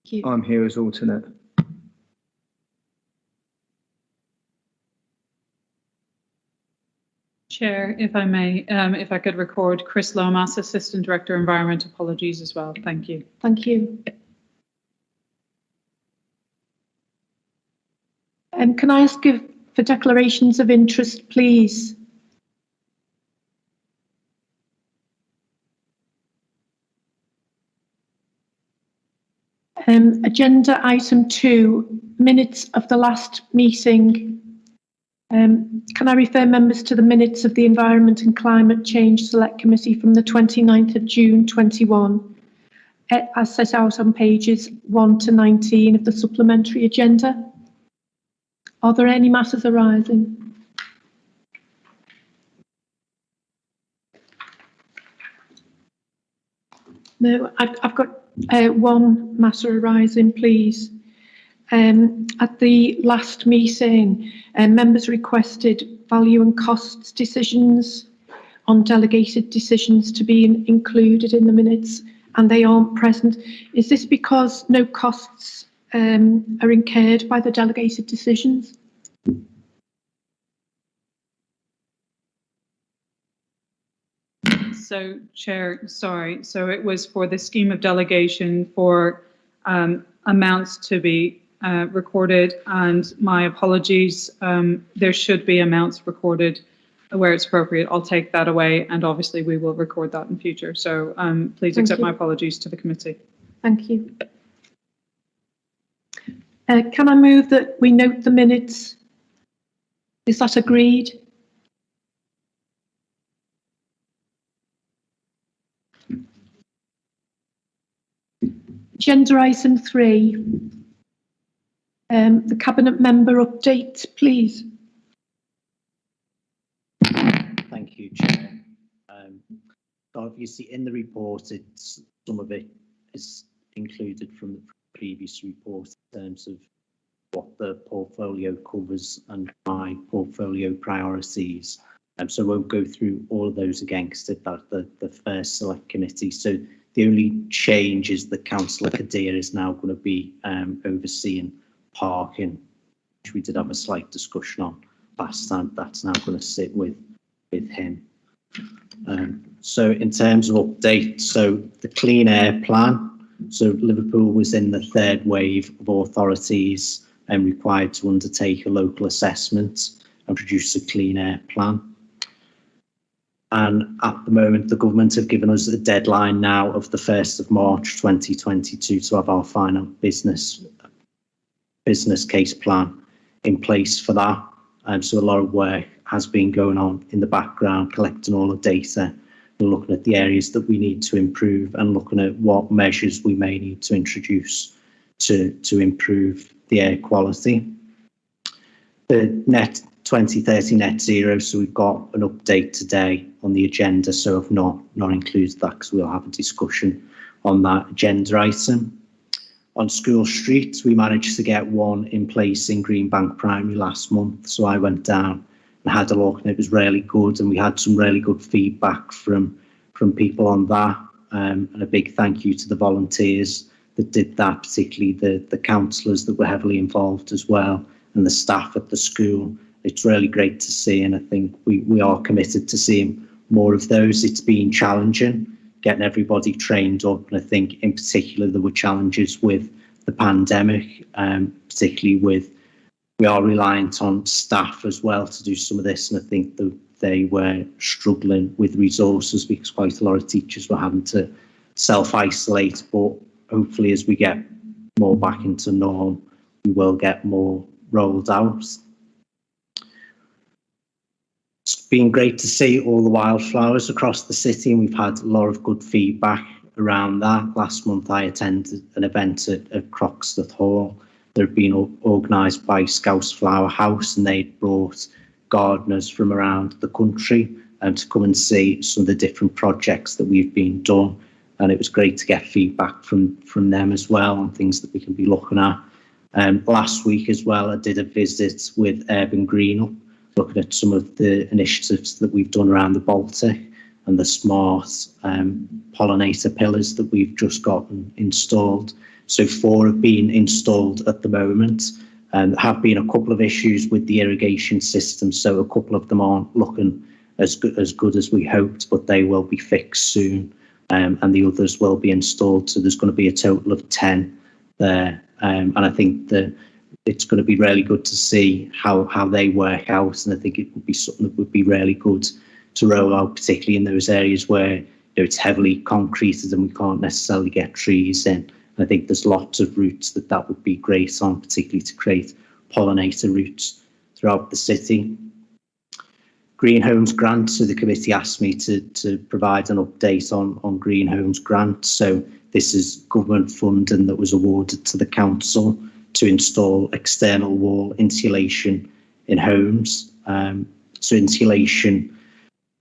Thank you. I'm here as alternate. Chair, if I may, if I could record Chris Lomas, Assistant Director, Environment. Apologies as well. Thank you. Thank you. Can I ask for declarations of interest, please? Agenda item 2, minutes of the last meeting. Can I refer members to the minutes of the Environment and Climate Change Select Committee from the 29th of June 21, as set out on pages 1 to 19 of the supplementary agenda? Are there any matters arising? No, I've got one matter arising, please. At the last meeting, members requested value and costs decisions on delegated decisions to be included in the minutes, and they aren't present. Is this because no costs are incurred by the delegated decisions? So, Chair, sorry. So it was for the scheme of delegation for amounts to be recorded, and my apologies. There should be amounts recorded where it's appropriate. I'll take that away, and obviously we will record that in future. So please accept my apologies to the committee. Thank you. Can I move that we note the minutes? Is that agreed? Agenda item 3, the Cabinet Member update, please. Thank you, Chair. Obviously, in the report, some of it is included from the previous report in terms of what the portfolio covers and my portfolio priorities. So I won't go through all of those again because that's the first select committee. So the only change is that Councillor Kadir is now going to be overseeing parking, which we did have a slight discussion on last time. That's now going to sit with him. So in terms of update, so the clean air plan. So Liverpool was in the 3rd wave of authorities and required to undertake a local assessment and produce a clean air plan. And at the moment, the government have given us a deadline now of the 1st of March 2022 to have our final business case plan in place for that. So a lot of work has been going on in the background, collecting all the data and looking at the areas that we need to improve and looking at what measures we may need to introduce to improve the air quality. The 2030 net zero, so we've got an update today on the agenda, so I've not included that because we'll have a discussion on that agenda item. On school streets, we managed to get one in place in Greenbank Primary last month, so I went down and had a look and it was really good, and we had some really good feedback from people on that, and a big thank you to the volunteers that did that, particularly the councillors that were heavily involved as well, and the staff at the school. It's really great to see, and I think we are committed to seeing more of those. It's been challenging getting everybody trained up, and I think in particular there were challenges with the pandemic, particularly with, we are reliant on staff as well to do some of this, and I think they were struggling with resources because quite a lot of teachers were having to self-isolate, but hopefully as we get more back into norm, we will get more rolled out. It's been great to see all the wildflowers across the city, and we've had a lot of good feedback around that. Last month I attended an event at Croxteth Hall that had been organised by Scouse Flower House, and they'd brought gardeners from around the country to come and see some of the different projects that we've been done, and it was great to get feedback from them as well on things that we can be looking at. Last week as well I did a visit with Urban Greenup, looking at some of the initiatives that we've done around the Baltic, and the smart pollinator pillars that we've just gotten installed. So 4 have been installed at the moment. There have been a couple of issues with the irrigation system, so a couple of them aren't looking as good as we hoped, but they will be fixed soon, and the others will be installed. So there's going to be a total of 10 there, and I think that it's going to be really good to see how they work out, and I think it would be something that would be really good to roll out, particularly in those areas where it's heavily concreted and we can't necessarily get trees in. And I think there's lots of routes that would be great on, particularly to create pollinator routes throughout the city. Green Homes Grant, so the committee asked me to provide an update on Green Homes Grant. So this is government funding that was awarded to the council to install external wall insulation in homes. So insulation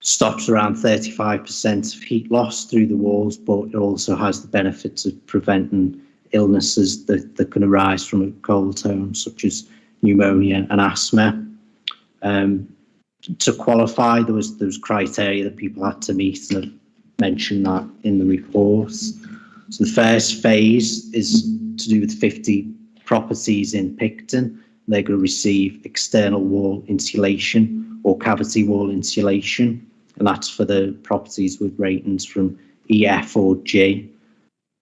stops around 35% of heat loss through the walls, but it also has the benefits of preventing illnesses that can arise from a cold home, such as pneumonia and asthma. To qualify, there was criteria that people had to meet, and I've mentioned that in the report. So the first phase is to do with 50 properties in Picton. They're going to receive external wall insulation or cavity wall insulation, and that's for the properties with ratings from EF or G.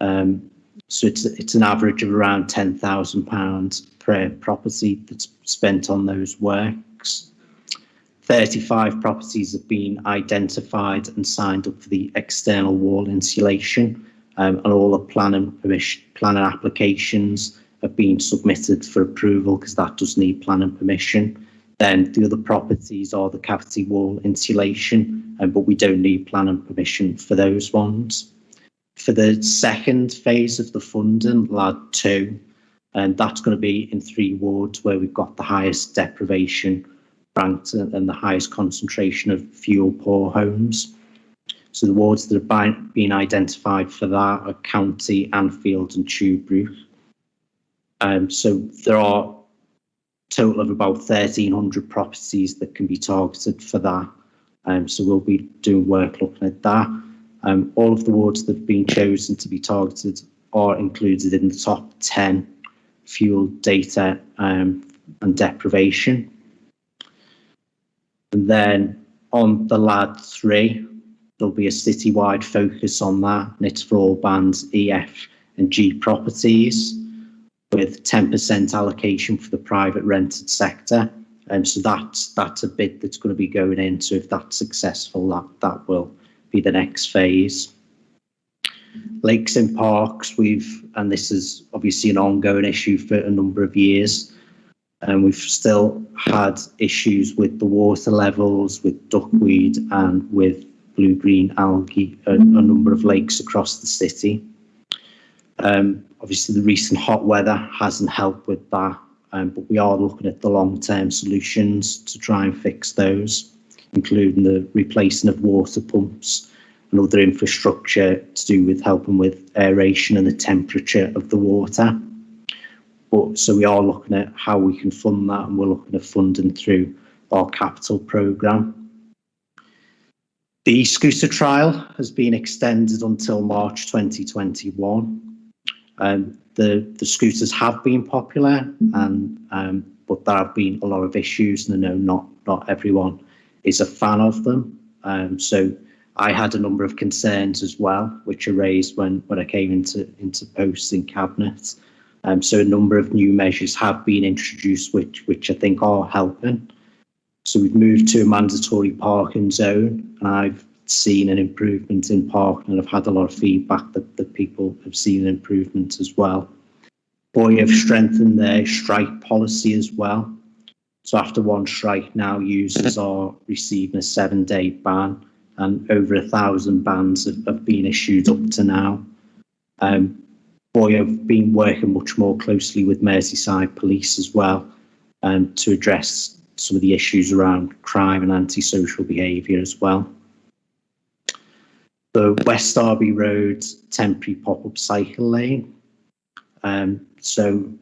So it's an average of around £10,000 per property that's spent on those works. 35 properties have been identified and signed up for the external wall insulation, and all the planning applications have been submitted for approval because that does need planning permission. Then the other properties are the cavity wall insulation, but we don't need planning permission for those ones. For the second phase of the funding, LAD 2, and that's going to be in 3 wards where we've got the highest deprivation ranked and the highest concentration of fuel poor homes. So the wards that have been identified for that are County, Anfield and Tubebrook. So there are a total of about 1,300 properties that can be targeted for that. So we'll be doing work looking at that. All of the wards that have been chosen to be targeted are included in the top 10 fuel data and deprivation. And then on the LAD 3, there'll be a citywide focus on that, and it's for all bands EF and G properties, with 10% allocation for the private rented sector. So that's a bid that's going to be going in. So if that's successful, that will be the next phase. Lakes and parks, and this is obviously an ongoing issue for a number of years, and we've still had issues with the water levels, with duckweed and with blue-green algae, a number of lakes across the city. Obviously the recent hot weather hasn't helped with that, but we are looking at the long-term solutions to try and fix those, including the replacing of water pumps and other infrastructure to do with helping with aeration and the temperature of the water. So we are looking at how we can fund that, and we're looking at funding through our capital programme. The scooter trial has been extended until March 2021. The scooters have been popular, but there have been a lot of issues, and I know not everyone is a fan of them. So I had a number of concerns as well, which are raised when I came into post in Cabinet. So a number of new measures have been introduced, which I think are helping. So we've moved to a mandatory parking zone, and I've seen an improvement in parking, and I've had a lot of feedback that people have seen an improvement as well. Boy have strengthened their strike policy as well. So after one strike now, users are receiving a 7-day ban, and over 1,000 bans have been issued up to now. Boy have been working much more closely with Merseyside Police as well, to address some of the issues around crime and antisocial behaviour as well. The West Derby Road temporary pop-up cycle lane. So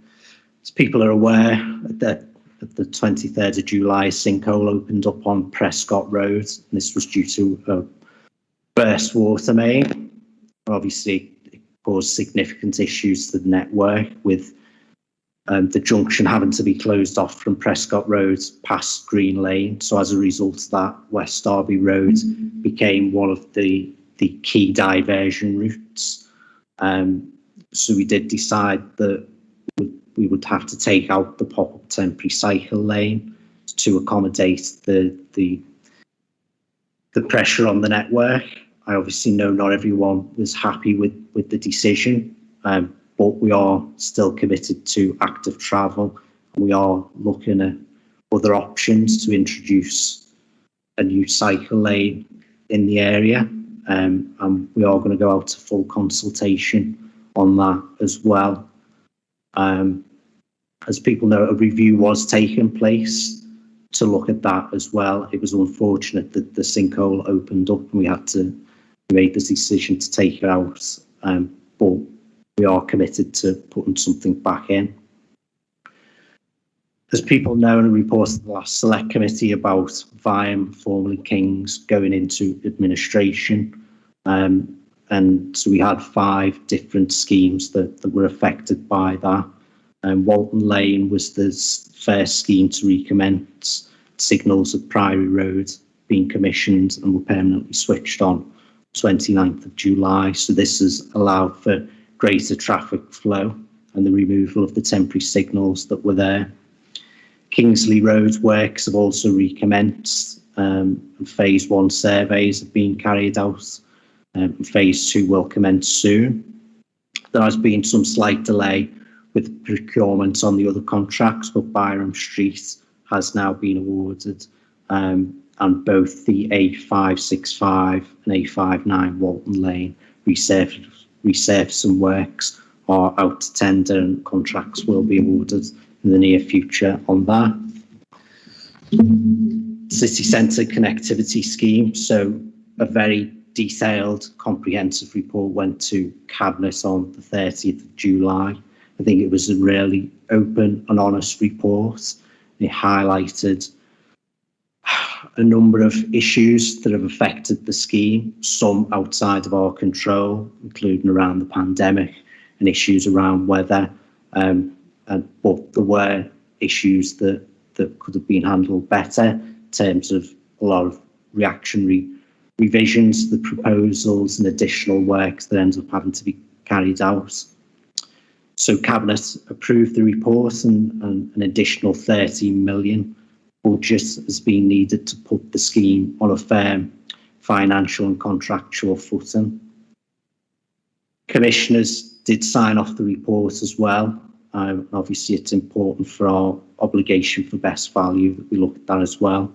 as people are aware, that the 23rd of July, a sinkhole opened up on Prescott Road. This was due to burst water main. Obviously, it caused significant issues to the network, with the junction having to be closed off from Prescott Road past Green Lane. So as a result of that, West Derby Road became one of the key diversion routes. So we did decide that we would have to take out the pop-up temporary cycle lane to accommodate the pressure on the network. I obviously know not everyone was happy with the decision, but we are still committed to active travel, and we are looking at other options to introduce a new cycle lane in the area, and we are going to go out to full consultation on that as well. As people know, a review was taking place to look at that as well. It was unfortunate that the sinkhole opened up and we had to make the decision to take it out, but we are committed to putting something back in. As people know, in a report to the last select committee about Viam, formerly Kings, going into administration, and so we had 5 different schemes that were affected by that. Walton Lane was the first scheme to recommence. Signals at Priory Road being commissioned and were permanently switched on 29th of July. So this has allowed for greater traffic flow and the removal of the temporary signals that were there. Kingsley Road works have also recommenced, and phase 1 surveys have been carried out, and phase 2 will commence soon. There has been some slight delay with procurement on the other contracts, but Byram Street has now been awarded, and both the A565 and A59 Walton Lane resurfacing works are out to tender, and contracts will be awarded in the near future on that. City Centre Connectivity Scheme. So a very detailed, comprehensive report went to Cabinet on the 30th of July. I think it was a really open and honest report. It highlighted a number of issues that have affected the scheme, some outside of our control, including around the pandemic and issues around weather. But there were issues that could have been handled better in terms of a lot of reactionary revisions to the proposals and additional works that ends up having to be carried out. So Cabinet approved the report, and an additional 13 million budget has been needed to put the scheme on a firm financial and contractual footing. Commissioners did sign off the report as well. Obviously, it's important for our obligation for best value that we look at that as well.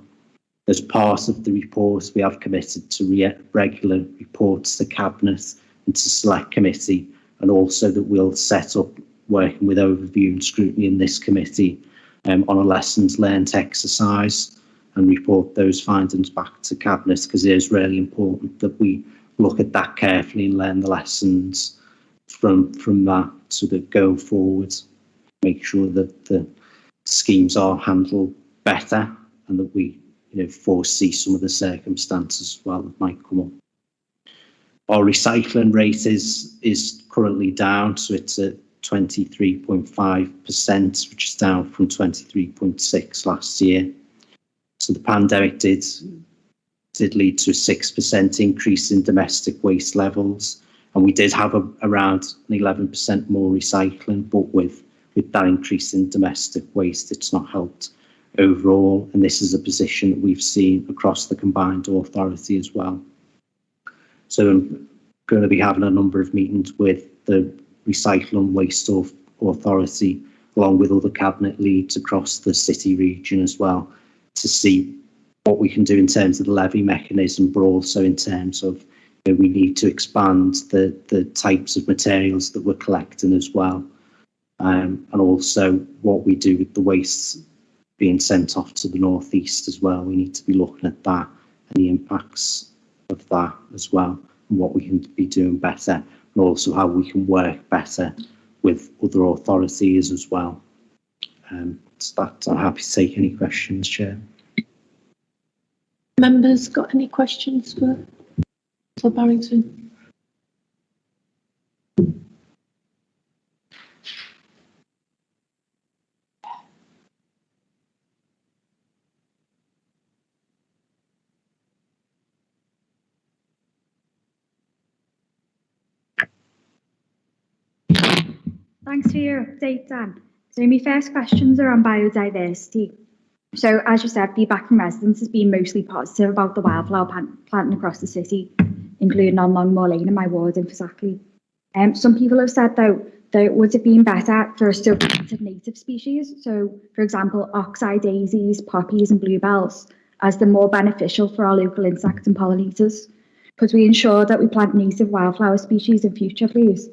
As part of the report, we have committed to regular reports to Cabinet and to Select Committee, and also that we'll set up working with overview and scrutiny in this committee on a lessons learned exercise and report those findings back to Cabinet, because it is really important that we look at that carefully and learn the lessons from that, so that going forward, make sure that the schemes are handled better and that we foresee some of the circumstances as well that might come up. Our recycling rate is currently down, so it's at 23.5%, which is down from 23.6% last year. So the pandemic did lead to a 6% increase in domestic waste levels, and we did have around an 11% more recycling, but with that increase in domestic waste, it's not helped overall, and this is a position that we've seen across the combined authority as well. So I'm going to be having a number of meetings with the Recycling Waste Authority, along with other Cabinet leads across the city region as well, to see what we can do in terms of the levy mechanism, but also in terms of we need to expand the types of materials that we're collecting as well, and also what we do with the waste being sent off to the northeast as well. We need to be looking at that and the impacts of that as well, and what we can be doing better, and also how we can work better with other authorities as well. So that, I'm happy to take any questions, Chair. Members got any questions for Councillor Barrington. Thanks for your update, Dan. So my first questions are on biodiversity. So as you said, feedback from residents has been mostly positive about the wildflower planting across the city, including on Longmoor Lane in my ward in Fairzackley. Some people have said though that it would have been better for us to have planted native species. So for example, ox-eye daisies, poppies and bluebells, as they're more beneficial for our local insects and pollinators. Could we ensure that we plant native wildflower species in future, please?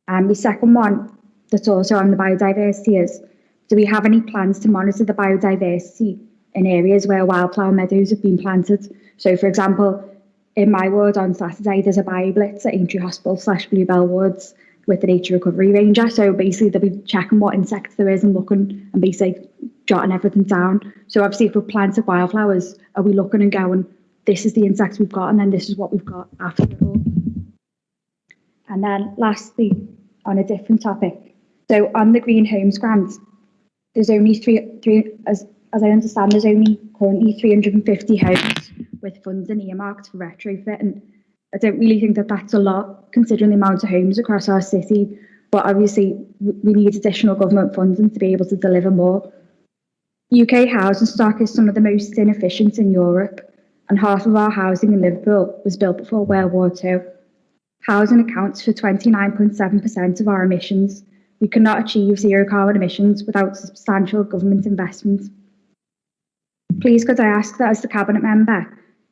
And the second one that's also on the biodiversity is, do we have any plans to monitor the biodiversity in areas where wildflower meadows have been planted? So for example, in my ward on Saturday, there's a bio-blitz at Aintree Hospital / Bluebell Wards with the Nature Recovery Ranger. So basically they'll be checking what insects there is and looking and basically jotting everything down. So obviously if we've planted wildflowers, are we looking and going, this is the insects we've got and then this is what we've got after it all? And then lastly, on a different topic. So on the Green Homes grant, there's only as I understand, there's only currently 350 homes with funding earmarked for retrofit. And I don't really think that that's a lot considering the amount of homes across our city. But obviously we need additional government funding to be able to deliver more. UK housing stock is some of the most inefficient in Europe, and half of our housing in Liverpool was built before World War II. Housing accounts for 29.7% of our emissions. We cannot achieve zero carbon emissions without substantial government investment. Please could I ask that as the Cabinet Member,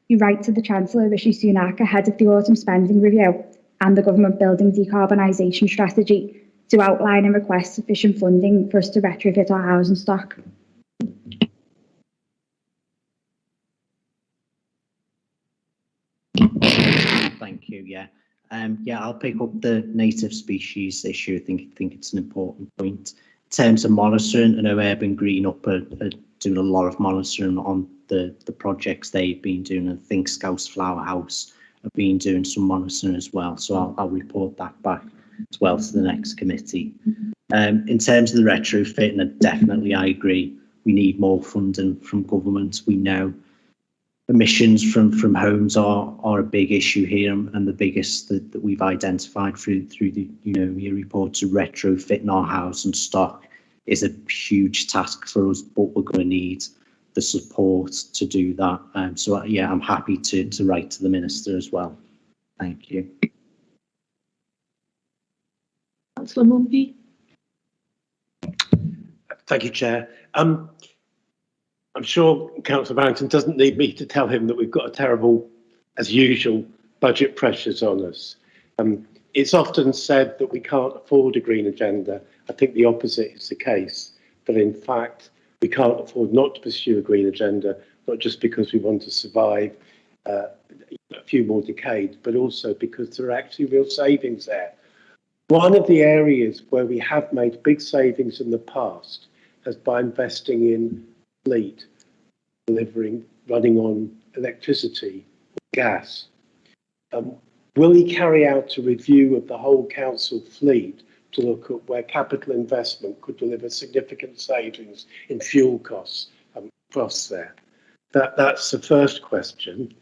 you write to the Chancellor Rishi Sunak ahead of the autumn spending review and the government building decarbonisation strategy to outline and request sufficient funding for us to retrofit our housing stock. Thank you. Yeah. I'll pick up the native species issue. I think it's an important point. In terms of monitoring, I know Urban Green Up are doing a lot of monitoring on the projects they've been doing. I think Scouse Flower House have been doing some monitoring as well. So I'll report that back as well to the next committee. In terms of the retrofit, and definitely I agree, we need more funding from government. We know emissions from homes are a big issue here, and the biggest that we've identified through the your report to retrofitting our housing stock is a huge task for us, but we're going to need the support to do that. So yeah, I'm happy to write to the Minister as well. Thank you. Councillor Mumby. Thank you, Chair. I'm sure Councillor Barrington doesn't need me to tell him that we've got a terrible, as usual, budget pressures on us. It's often said that we can't afford a green agenda. I think the opposite is the case, that in fact we can't afford not to pursue a green agenda, not just because we want to survive a few more decades, but also because there are actually real savings there. One of the areas where we have made big savings in the past is by investing in fleet, running on electricity or gas. Will he carry out a review of the whole council fleet to look at where capital investment could deliver significant savings in fuel costs for us there? That's the first question.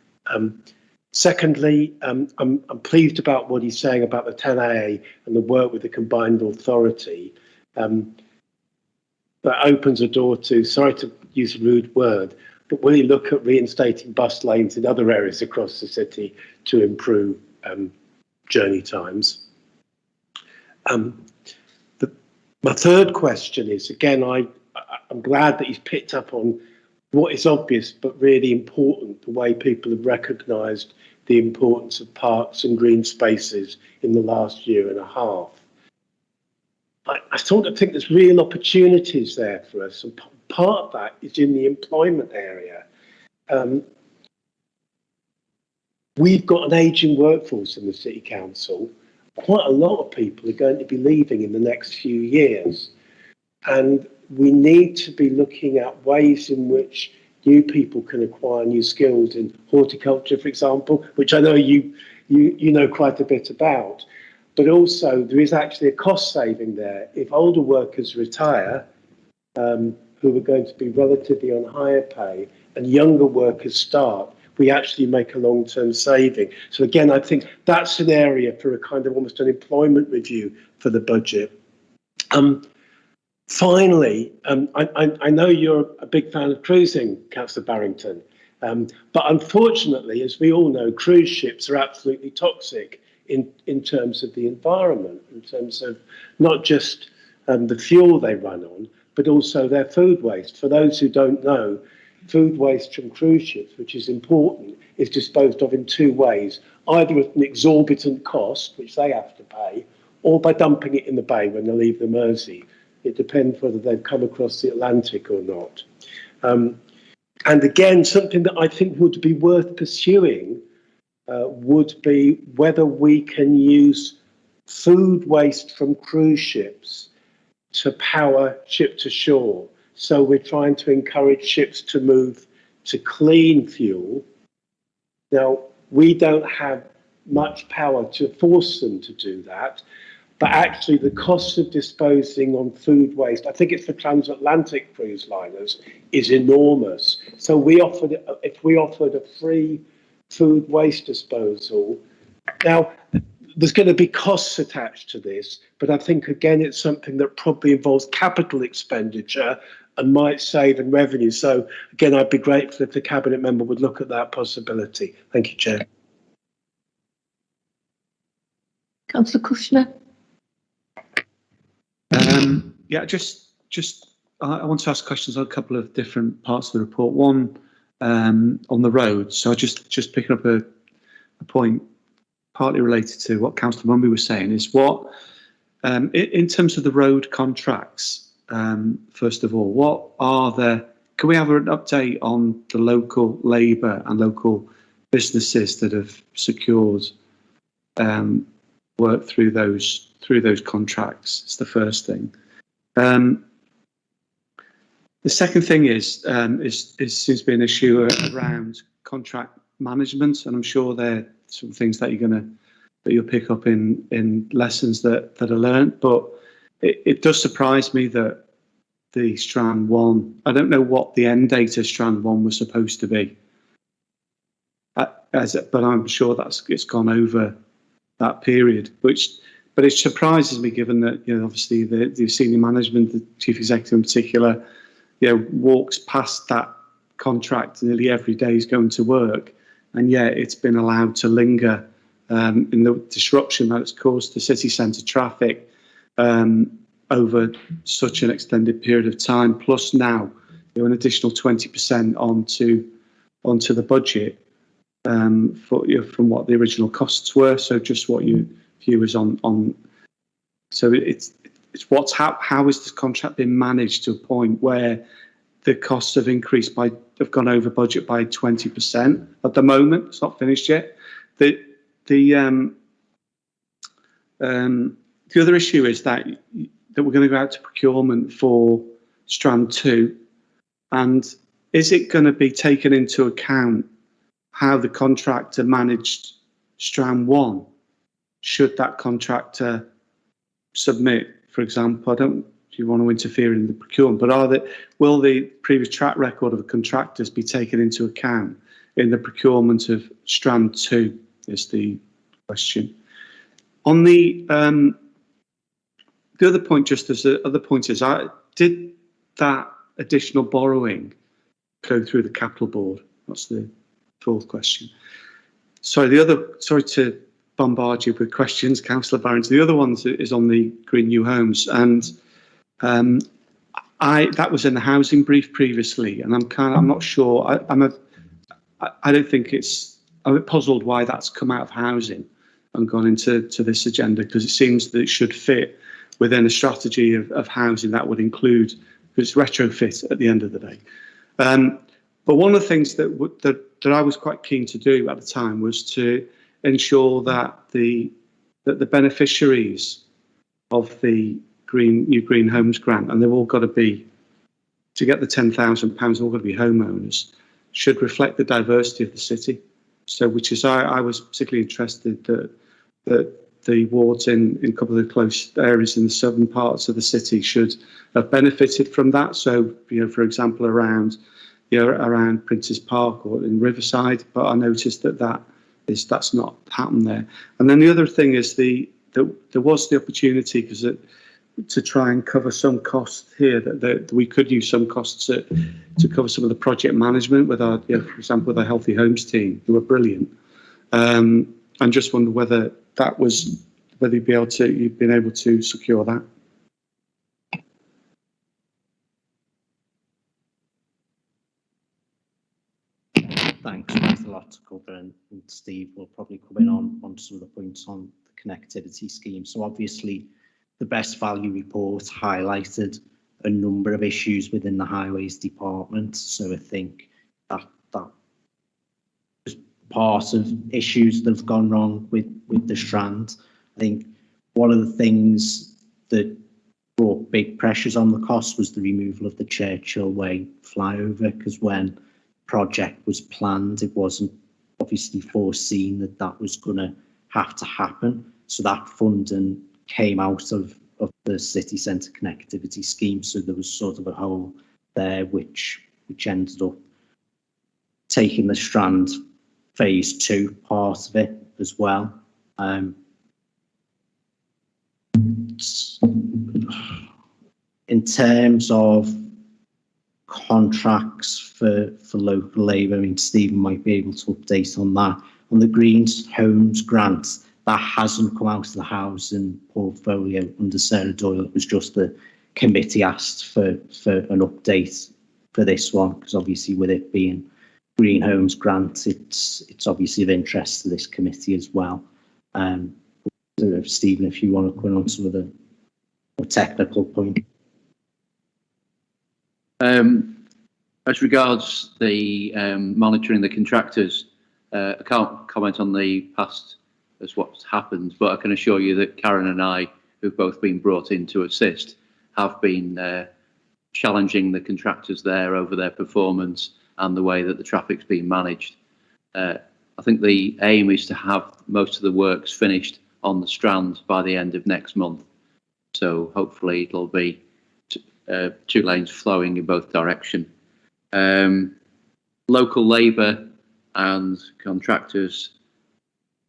Secondly, I'm pleased about what he's saying about the 10A and the work with the combined authority. That opens a door to, sorry to use a rude word, but will he look at reinstating bus lanes in other areas across the city to improve journey times? My third question is, again, I'm glad that he's picked up on what is obvious but really important, the way people have recognised the importance of parks and green spaces in the last year and a half. I sort of think there's real opportunities there for us, and part of that is in the employment area. We've got an ageing workforce in the City Council. Quite a lot of people are going to be leaving in the next few years, and we need to be looking at ways in which new people can acquire new skills in horticulture, for example, which I know you know quite a bit about. But also there is actually a cost saving there. If older workers retire, who are going to be relatively on higher pay, and younger workers start, we actually make a long-term saving. So again, I think that's an area for a kind of almost an employment review for the budget. Finally, I know you're a big fan of cruising, Councillor Barrington, but unfortunately, as we all know, cruise ships are absolutely toxic in terms of the environment, in terms of not just the fuel they run on, but also their food waste. For those who don't know, food waste from cruise ships, which is important, is disposed of in two ways, either at an exorbitant cost, which they have to pay, or by dumping it in the bay when they leave the Mersey. It depends whether they've come across the Atlantic or not. And again, something that I think would be worth pursuing would be whether we can use food waste from cruise ships to power ship to shore. So we're trying to encourage ships to move to clean fuel. Now, we don't have much power to force them to do that, but actually the cost of disposing on food waste, I think it's for transatlantic cruise liners, is enormous. So if we offered a free food waste disposal, now there's going to be costs attached to this, but I think again it's something that probably involves capital expenditure and might save in revenue. So again, I'd be grateful if the Cabinet member would look at that possibility. Thank you, Chair. Councillor Kushner. Yeah, I want to ask questions on a couple of different parts of the report. One on the roads. So just picking up a point partly related to what Councillor Mumby was saying is what in terms of the road contracts. First of all, what are can we have an update on the local labour and local businesses that have secured work through those contracts? It's the first thing. The second thing is seems to be an issue around contract management, and I'm sure they're some things that you'll pick up in lessons that are learnt. But it does surprise me that the Strand 1, I don't know what the end date of Strand 1 was supposed to be, but I'm sure it's gone over that period, but it surprises me given that, obviously the senior management, the chief executive in particular, walks past that contract nearly every day he's going to work, and yet it's been allowed to linger in the disruption that it's caused to city centre traffic over such an extended period of time. Plus now, an additional 20% onto the budget from what the original costs were. So just what your view is on. So it's how is this contract been managed to a point where the costs have have gone over budget by 20% at the moment? It's not finished yet. The other issue is that we're going to go out to procurement for Strand 2, and is it going to be taken into account how the contractor managed Strand 1? Should that contractor submit, for example, I don't if you want to interfere in the procurement, but will the previous track record of the contractors be taken into account in the procurement of Strand 2 is the question. On the other point, just as the other point is, did that additional borrowing go through the capital board? That's the fourth question. Sorry to bombard you with questions, Councillor Barrington. The other one is on the Green New Homes, and that was in the housing brief previously, and I'm not sure. I don't think I'm a bit puzzled why that's come out of housing and gone into this agenda, because it seems that it should fit within a strategy of housing that would include, because it's retrofit at the end of the day. But one of the things that I was quite keen to do at the time was to ensure that the beneficiaries of the New Green Homes grant, and they've all got to be to get the £10,000 all going to be homeowners should reflect the diversity of the city. So, which is I was particularly interested that the wards in a couple of the close areas in the southern parts of the city should have benefited from that. So, for example, around Prince's Park or in Riverside, but I noticed that's not happened there. And then the other thing is there was the opportunity to try and cover some costs here that we could use some costs to cover some of the project management with our, for example, with our Healthy Homes team, who were brilliant. And just wonder whether you've been able to secure that. Thanks. There's a lot to cover, and Steve will probably come in on some of the points on the connectivity scheme. So obviously, the Best Value report highlighted a number of issues within the Highways Department. So I think that was part of issues that have gone wrong with the Strand. I think one of the things that brought big pressures on the cost was the removal of the Churchill Way flyover, because when project was planned, it wasn't obviously foreseen that was going to have to happen. So that funding came out of the city centre connectivity scheme. So there was sort of a hole there, which ended up taking the Strand phase 2 part of it as well. In terms of contracts for local labour, I mean, Stephen might be able to update on that. On the Green Homes grant, that hasn't come out of the housing portfolio under Sarah Doyle. It was just the committee asked for an update for this one, because obviously with it being Green Homes grant, it's obviously of interest to this committee as well. Stephen, if you want to go on some of the more technical point. As regards the monitoring the contractors, I can't comment on the past as what's happened, but I can assure you that Karen and I, who've both been brought in to assist, have been challenging the contractors there over their performance and the way that the traffic's been managed. I think the aim is to have most of the works finished on the Strand by the end of next month. So hopefully it'll be 2 lanes flowing in both directions. Local labour and contractors,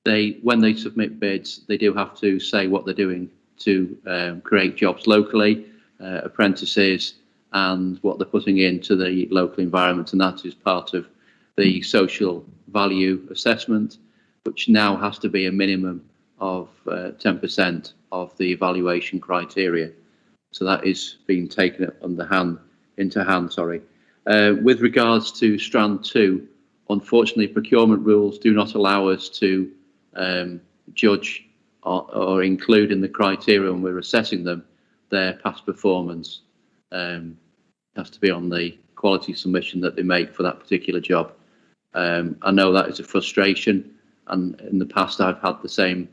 when they submit bids, they do have to say what they're doing to create jobs locally, apprentices, and what they're putting into the local environment, and that is part of the social value assessment, which now has to be a minimum of 10% of the evaluation criteria. So that is being taken into hand. With regards to Strand 2, unfortunately, procurement rules do not allow us to judge or include in the criteria when we're assessing them their past performance. It has to be on the quality submission that they make for that particular job. I know that is a frustration, and in the past I've had the same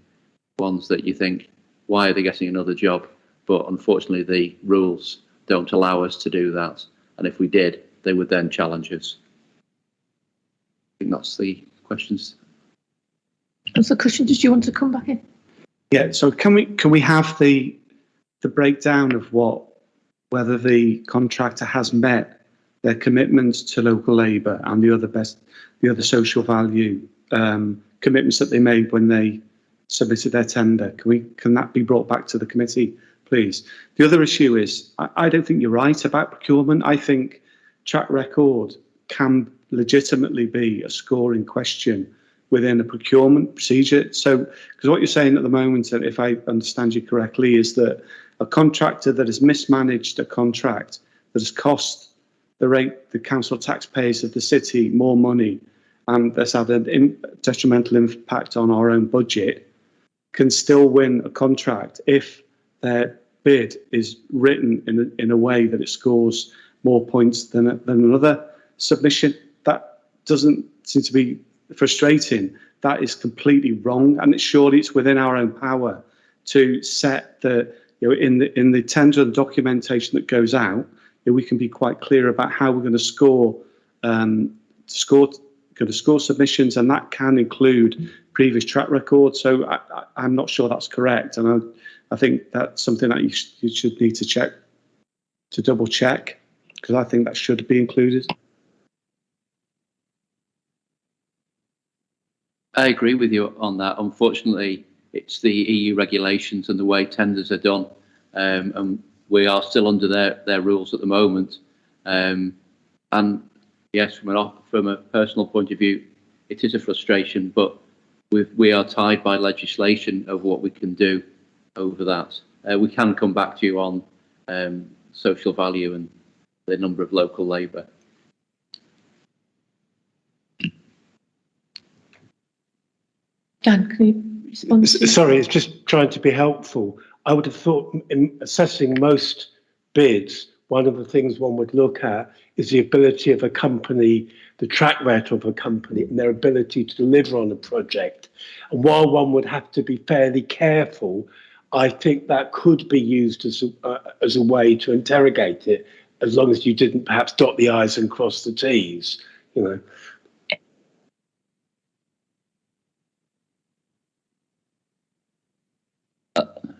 ones that you think, why are they getting another job? But unfortunately the rules don't allow us to do that, and if we did, they would then challenge us. I think that's the questions. Councillor Cushion, did you want to come back in? Yeah, so can we have the breakdown of whether the contractor has met their commitments to local labour and the other social value commitments that they made when they submitted their tender? Can that be brought back to the committee, please? The other issue is, I don't think you're right about procurement. I think track record can legitimately be a scoring question within a procurement procedure. So, because what you're saying at the moment, if I understand you correctly, is that a contractor that has mismanaged a contract that has cost the council taxpayers of the city more money and that's had a detrimental impact on our own budget can still win a contract if their bid is written in a way that it scores more points than another submission. That doesn't seem to be frustrating. That is completely wrong, and surely it's within our own power to set in the tender and documentation that goes out we can be quite clear about how we're going to score submissions, and that can include previous track record. So I'm not sure that's correct, and I think that's something that you should need to check, to double check, because I think that should be included. I agree with you on that. Unfortunately, it's the EU regulations and the way tenders are done, and we are still under their rules at the moment. And yes, from a personal point of view, it is a frustration, but we are tied by legislation of what we can do over that. We can come back to you on social value and the number of local labour. Dan, can you respond? Sorry, it's just trying to be helpful. I would have thought in assessing most bids, one of the things one would look at is the ability of a company, the track record of a company, and their ability to deliver on a project. And while one would have to be fairly careful, I think that could be used as a way to interrogate it, as long as you didn't perhaps dot the I's and cross the T's, you know.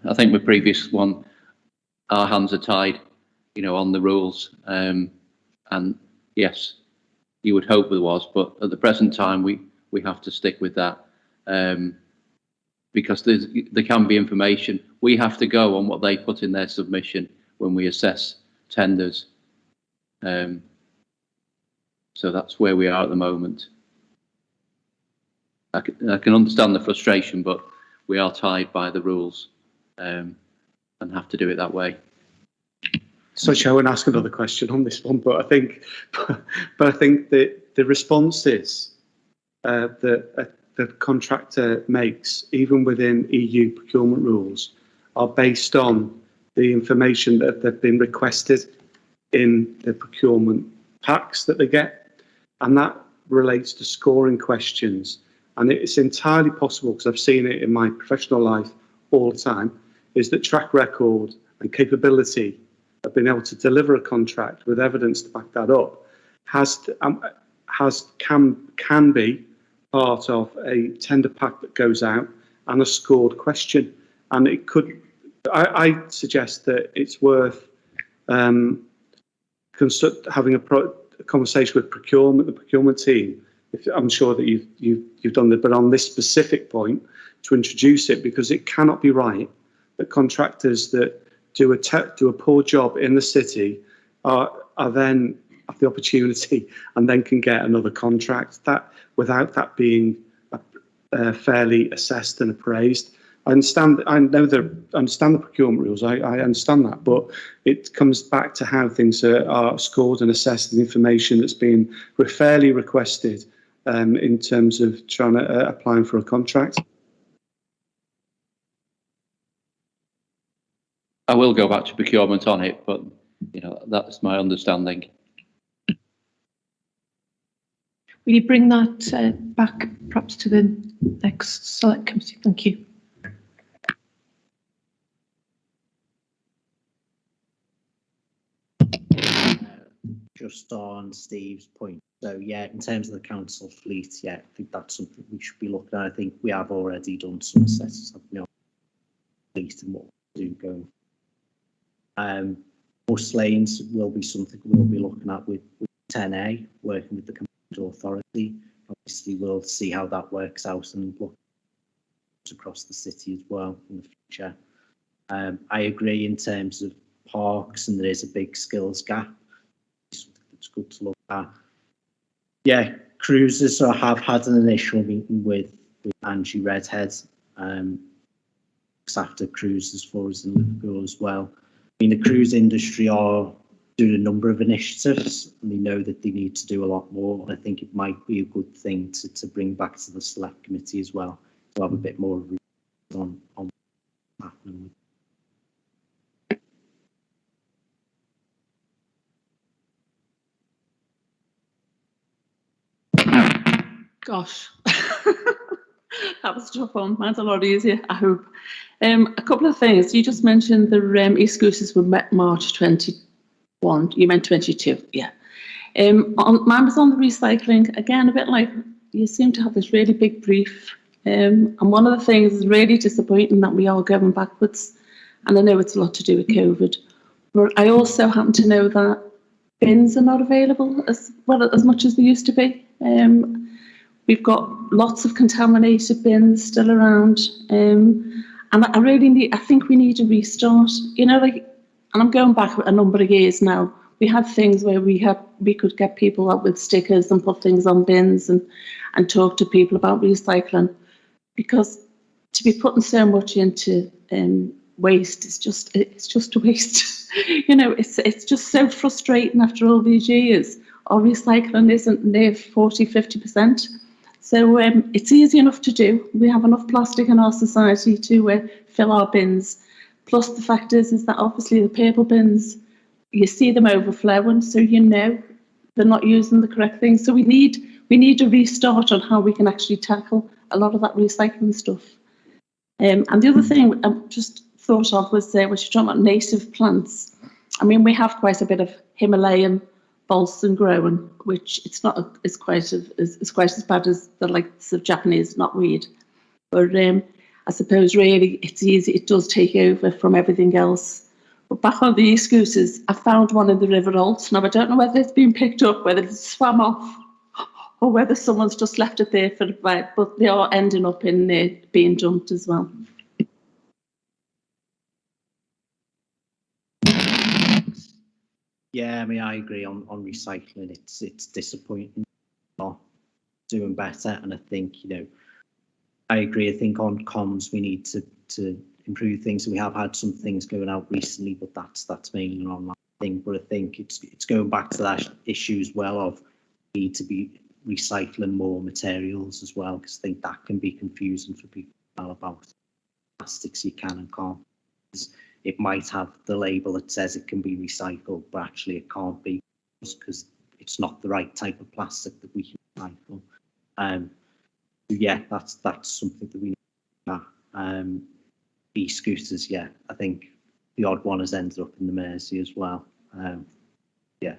I think with previous one, our hands are tied, you know, on the rules. And yes, you would hope there was, but at the present time, we have to stick with that, because there can be information. We have to go on what they put in their submission when we assess tenders. So that's where we are at the moment. I can understand the frustration, but we are tied by the rules. And have to do it that way. So I won't ask another question on this one, but I think that the responses that the contractor makes, even within EU procurement rules, are based on the information that they've been requested in the procurement packs that they get, and that relates to scoring questions. And it's entirely possible, because I've seen it in my professional life all the time, is that track record and capability of being able to deliver a contract with evidence to back that up can be part of a tender pack that goes out and a scored question. And it could, I suggest that it's worth having a conversation with the procurement team. I'm sure that you've done that, but on this specific point, to introduce it, because it cannot be right that contractors that do a poor job in the city are then have the opportunity and then can get another contract without that being fairly assessed and appraised. I understand the procurement rules. I understand that, but it comes back to how things are scored and assessed, and the information that's been fairly requested in terms of trying to applying for a contract. I will go back to procurement on it, but you know, that's my understanding. Will you bring that back perhaps to the next select committee? Thank you. Just on Steve's point. So yeah, in terms of the council fleet, yeah, I think that's something we should be looking at. I think we have already done some assessments of, you know, fleet and what we do going. Bus lanes will be something we'll be looking at with 10A, working with the Community Authority. Obviously, we'll see how that works out and look across the city as well in the future. I agree in terms of parks, and there is a big skills gap. It's good to look at. Yeah, cruisers. So I have had an initial meeting with Angie Redhead, after cruisers for us in Liverpool as well. I mean, the cruise industry are doing a number of initiatives, and they know that they need to do a lot more. I think it might be a good thing to bring back to the select committee as well, to have a bit more on what's happening. Gosh, that was a tough one. Mine's a lot easier, I hope. A couple of things. You just mentioned the excuses were met March 2022. 21. You meant 22, yeah. Mine was on the recycling. Again, a bit like you seem to have this really big brief. And one of the things is really disappointing that we are going backwards. And I know it's a lot to do with COVID. But I also happen to know that bins are not available as well as much as they used to be. We've got lots of contaminated bins still around. And I think we need a restart. You know, like, and I'm going back a number of years now. We had things where we could get people out with stickers and put things on bins and talk to people about recycling, because to be putting so much into waste is just a waste. You know, it's just so frustrating after all these years. Our recycling isn't near 40-50%. So it's easy enough to do. We have enough plastic in our society to fill our bins. Plus the fact is that obviously the paper bins, you see them overflowing, so you know they're not using the correct thing. So we need a restart on how we can actually tackle a lot of that recycling stuff. And the other thing I just thought of was when you're talking about native plants. I mean, we have quite a bit of Himalayan balsam growing, which it's quite as bad as the likes of Japanese knotweed. But I suppose really it's easy. It does take over from everything else. But back on the e-scooters, I found one in the River Alt. Now, I don't know whether it's been picked up, whether it's swam off, or whether someone's just left it there for the ride, but they are ending up in being dumped as well. Yeah, I mean, I agree on recycling. It's disappointing. Not doing better, and I think, I agree. I think on comms we need to improve things. We have had some things going out recently, but that's mainly an online thing. But I think it's going back to that issue as well of we need to be recycling more materials as well, because I think that can be confusing for people about plastics you can and can't. It might have the label that says it can be recycled, but actually it can't be, because it's not the right type of plastic that we can recycle. Yeah, that's something that we need to e-scooters, yeah, I think the odd one has ended up in the Mersey as well. Yeah.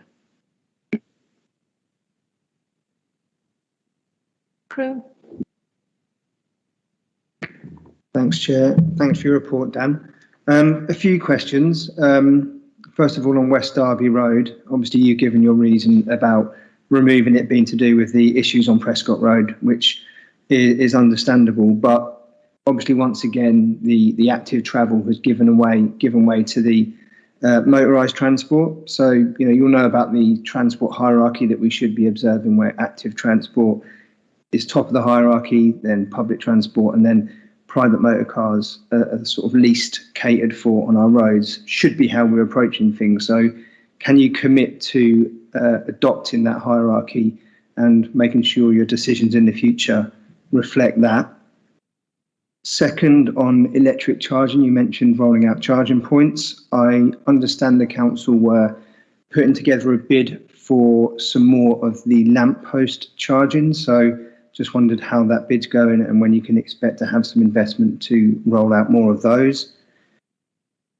Pro. Thanks, Chair. Thanks for your report, Dan. A few questions. First of all, on West Derby Road, obviously you've given your reason about removing it being to do with the issues on Prescott Road, which is understandable, but obviously once again the active travel has given way to the motorised transport. So you'll know about the transport hierarchy that we should be observing, where active transport is top of the hierarchy, then public transport, and then private motor cars are sort of least catered for on our roads. Should be how we're approaching things. So can you commit to adopting that hierarchy and making sure your decisions in the future reflect that? Second, on electric charging, you mentioned rolling out charging points. I understand the council were putting together a bid for some more of the lamppost charging. So just wondered how that bid's going and when you can expect to have some investment to roll out more of those.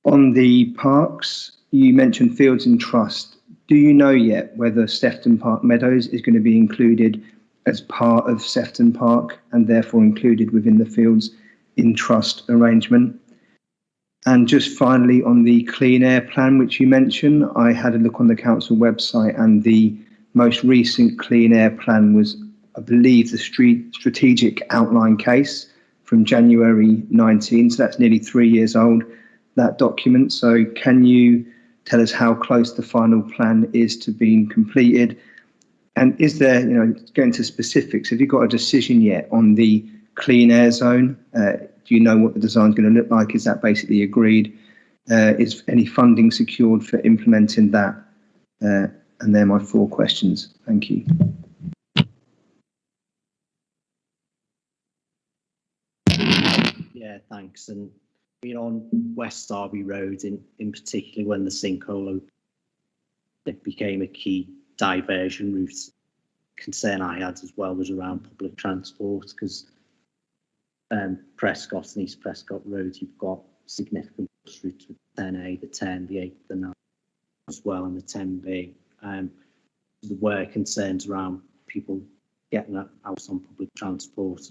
On the parks, you mentioned Fields and Trust. Do you know yet whether Sefton Park Meadows is going to be included as part of Sefton Park and therefore included within the Fields in Trust arrangement? And just finally, on the clean air plan, which you mentioned, I had a look on the council website, and the most recent clean air plan was, I believe, the strategic outline case from January 19. So that's nearly 3 years old, that document. So can you tell us how close the final plan is to being completed? And is there, going to specifics, have you got a decision yet on the clean air zone? Do you know what the design is going to look like? Is that basically agreed? Is any funding secured for implementing that? And they're my 4 questions. Thank you. Yeah, thanks. And on West Derby Road, in particular, when the sinkhole, it became a key diversion route. Concern I had as well was around public transport, because Prescott and East Prescott Road, you've got significant bus routes with 10A, the 10, the 8, the 9. as well in the 10B. There were concerns around people getting out on public transport,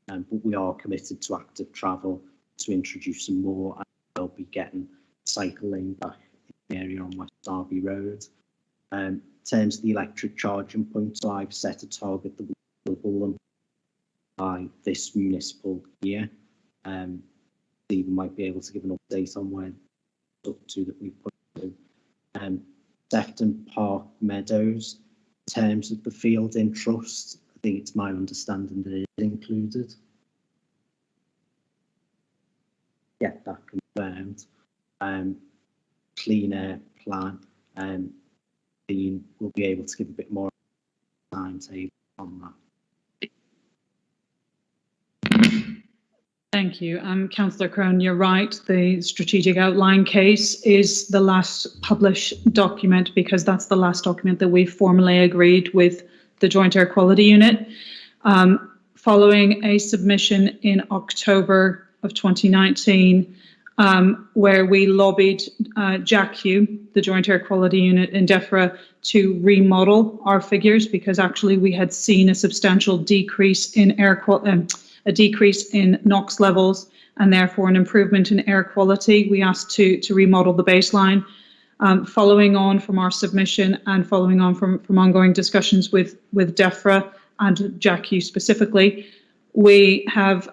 but we are committed to active travel, to introducing more, and they'll be getting cycle lane back in the area on West Derby Road. In terms of the electric charging points, I've set a target that we will double them by this municipal year. Stephen might be able to give an update on where it's up to that we've put through. Sefton Park Meadows, in terms of the field in trust, I think it's my understanding that it is included. Get that confirmed. Clean air plan, Dean will be able to give a bit more timetable on that. Thank you. Councillor Crone, you're right. The strategic outline case is the last published document because that's the last document that we've formally agreed with the Joint Air Quality Unit. Following a submission in October of 2019, where we lobbied JACU, the Joint Air Quality Unit in DEFRA, to remodel our figures because actually we had seen a substantial decrease in a decrease in NOx levels and therefore an improvement in air quality. We asked to remodel the baseline. Following on from our submission and following on from ongoing discussions with DEFRA and JACU specifically, we have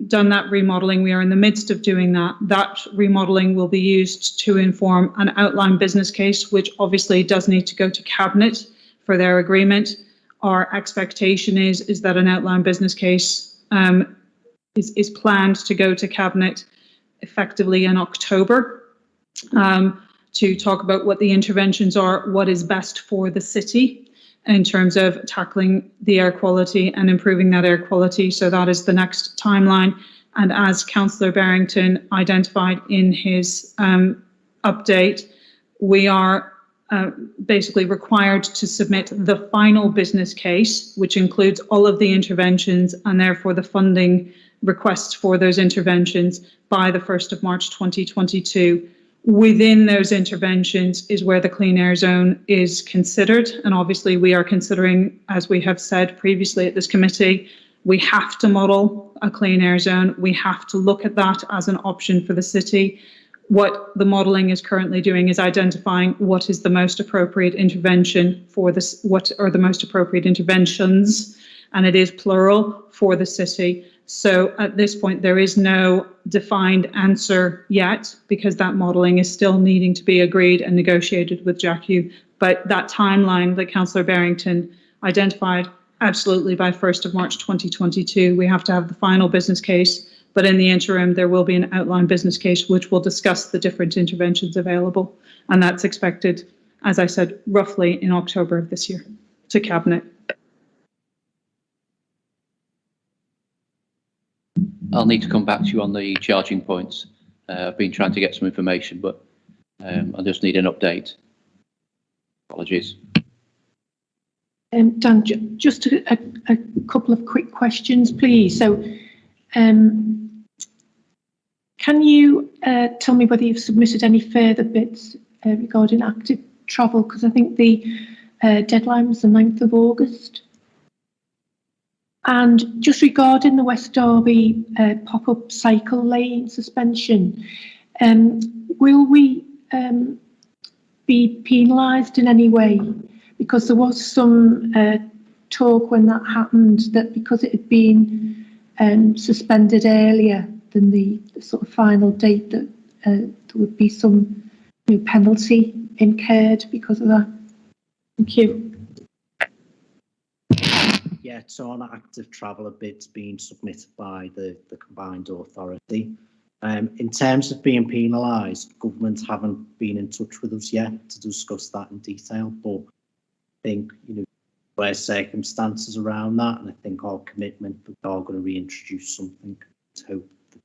done that remodelling. We are in the midst of doing that. That remodelling will be used to inform an outline business case, which obviously does need to go to Cabinet for their agreement. Our expectation is that an outline business case is planned to go to Cabinet effectively in October to talk about what the interventions are, what is best for the city in terms of tackling the air quality and improving that air quality. So that is the next timeline. And as Councillor Barrington identified in his update, we are basically required to submit the final business case, which includes all of the interventions and therefore the funding requests for those interventions by the 1st of March 2022. Within those interventions is where the clean air zone is considered. And obviously we are considering, as we have said previously at this committee, we have to model a clean air zone. We have to look at that as an option for the city. What the modelling is currently doing is identifying what is the most appropriate intervention for this, what are the most appropriate interventions, and it is plural for the city. So at this point, there is no defined answer yet because that modelling is still needing to be agreed and negotiated with JACU. But that timeline that Councillor Barrington identified, absolutely by 1st of March 2022, we have to have the final business case. But in the interim, there will be an outline business case which will discuss the different interventions available. And that's expected, as I said, roughly in October of this year to Cabinet. I'll need to come back to you on the charging points. I've been trying to get some information, but I just need an update. Apologies. Dan, just a couple of quick questions, please. So, can you tell me whether you've submitted any further bids regarding active travel? Because I think the deadline was the 9th of August. And just regarding the West Derby pop-up cycle lane suspension, will we be penalised in any way? Because there was some talk when that happened that because it had been suspended earlier than the sort of final date that there would be some penalty incurred because of that. Thank you. Yeah, so on active traveller bids being submitted by the combined authority. In terms of being penalised, government haven't been in touch with us yet to discuss that in detail, but I think, there's circumstances around that, and I think our commitment that we are going to reintroduce something to hope that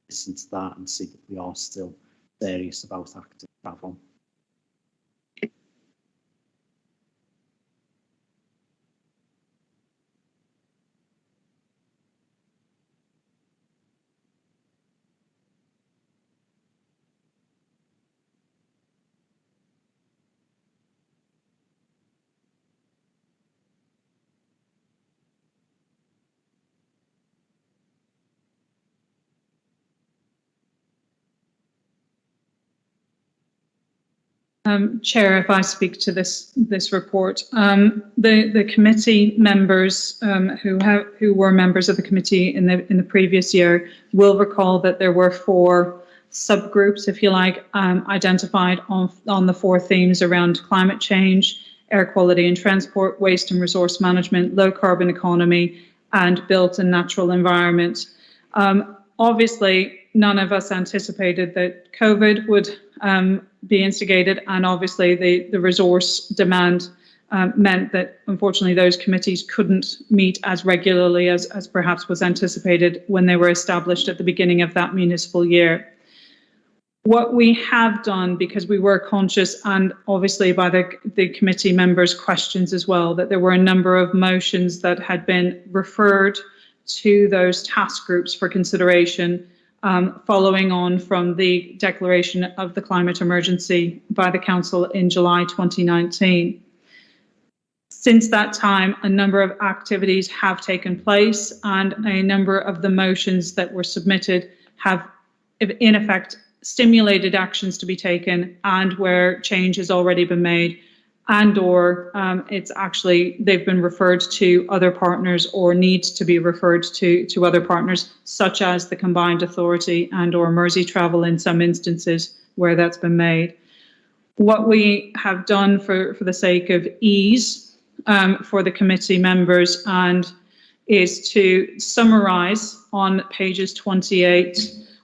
listen to that and see that we are still serious about active travel. Chair, if I speak to this report, the committee members who were members of the committee in the previous year will recall that there were 4 subgroups, if you like, identified on the 4 themes around climate change, air quality and transport, waste and resource management, low carbon economy, and built and natural environment. Obviously, none of us anticipated that COVID would be instigated, and obviously the resource demand meant that unfortunately those committees couldn't meet as regularly as perhaps was anticipated when they were established at the beginning of that municipal year. What we have done, because we were conscious, and obviously by the committee members' questions as well, that there were a number of motions that had been referred to those task groups for consideration, following on from the declaration of the climate emergency by the Council in July 2019. Since that time, a number of activities have taken place, and a number of the motions that were submitted have, in effect, stimulated actions to be taken, and where change has already been made, and or they've been referred to other partners or need to be referred to other partners, such as the Combined Authority and or Mersey Travel in some instances where that's been made. What we have done for the sake of ease for the committee members and is to summarise on pages 28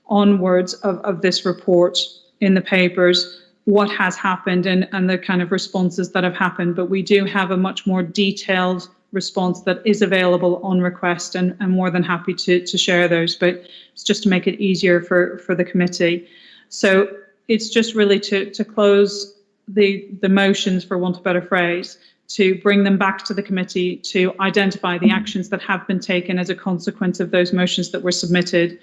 onwards of this report in the papers what has happened and the kind of responses that have happened, but we do have a much more detailed response that is available on request, and I'm more than happy to share those, but it's just to make it easier for the committee. So it's just really to close the motions, for want of a better phrase, to bring them back to the committee to identify the actions that have been taken as a consequence of those motions that were submitted,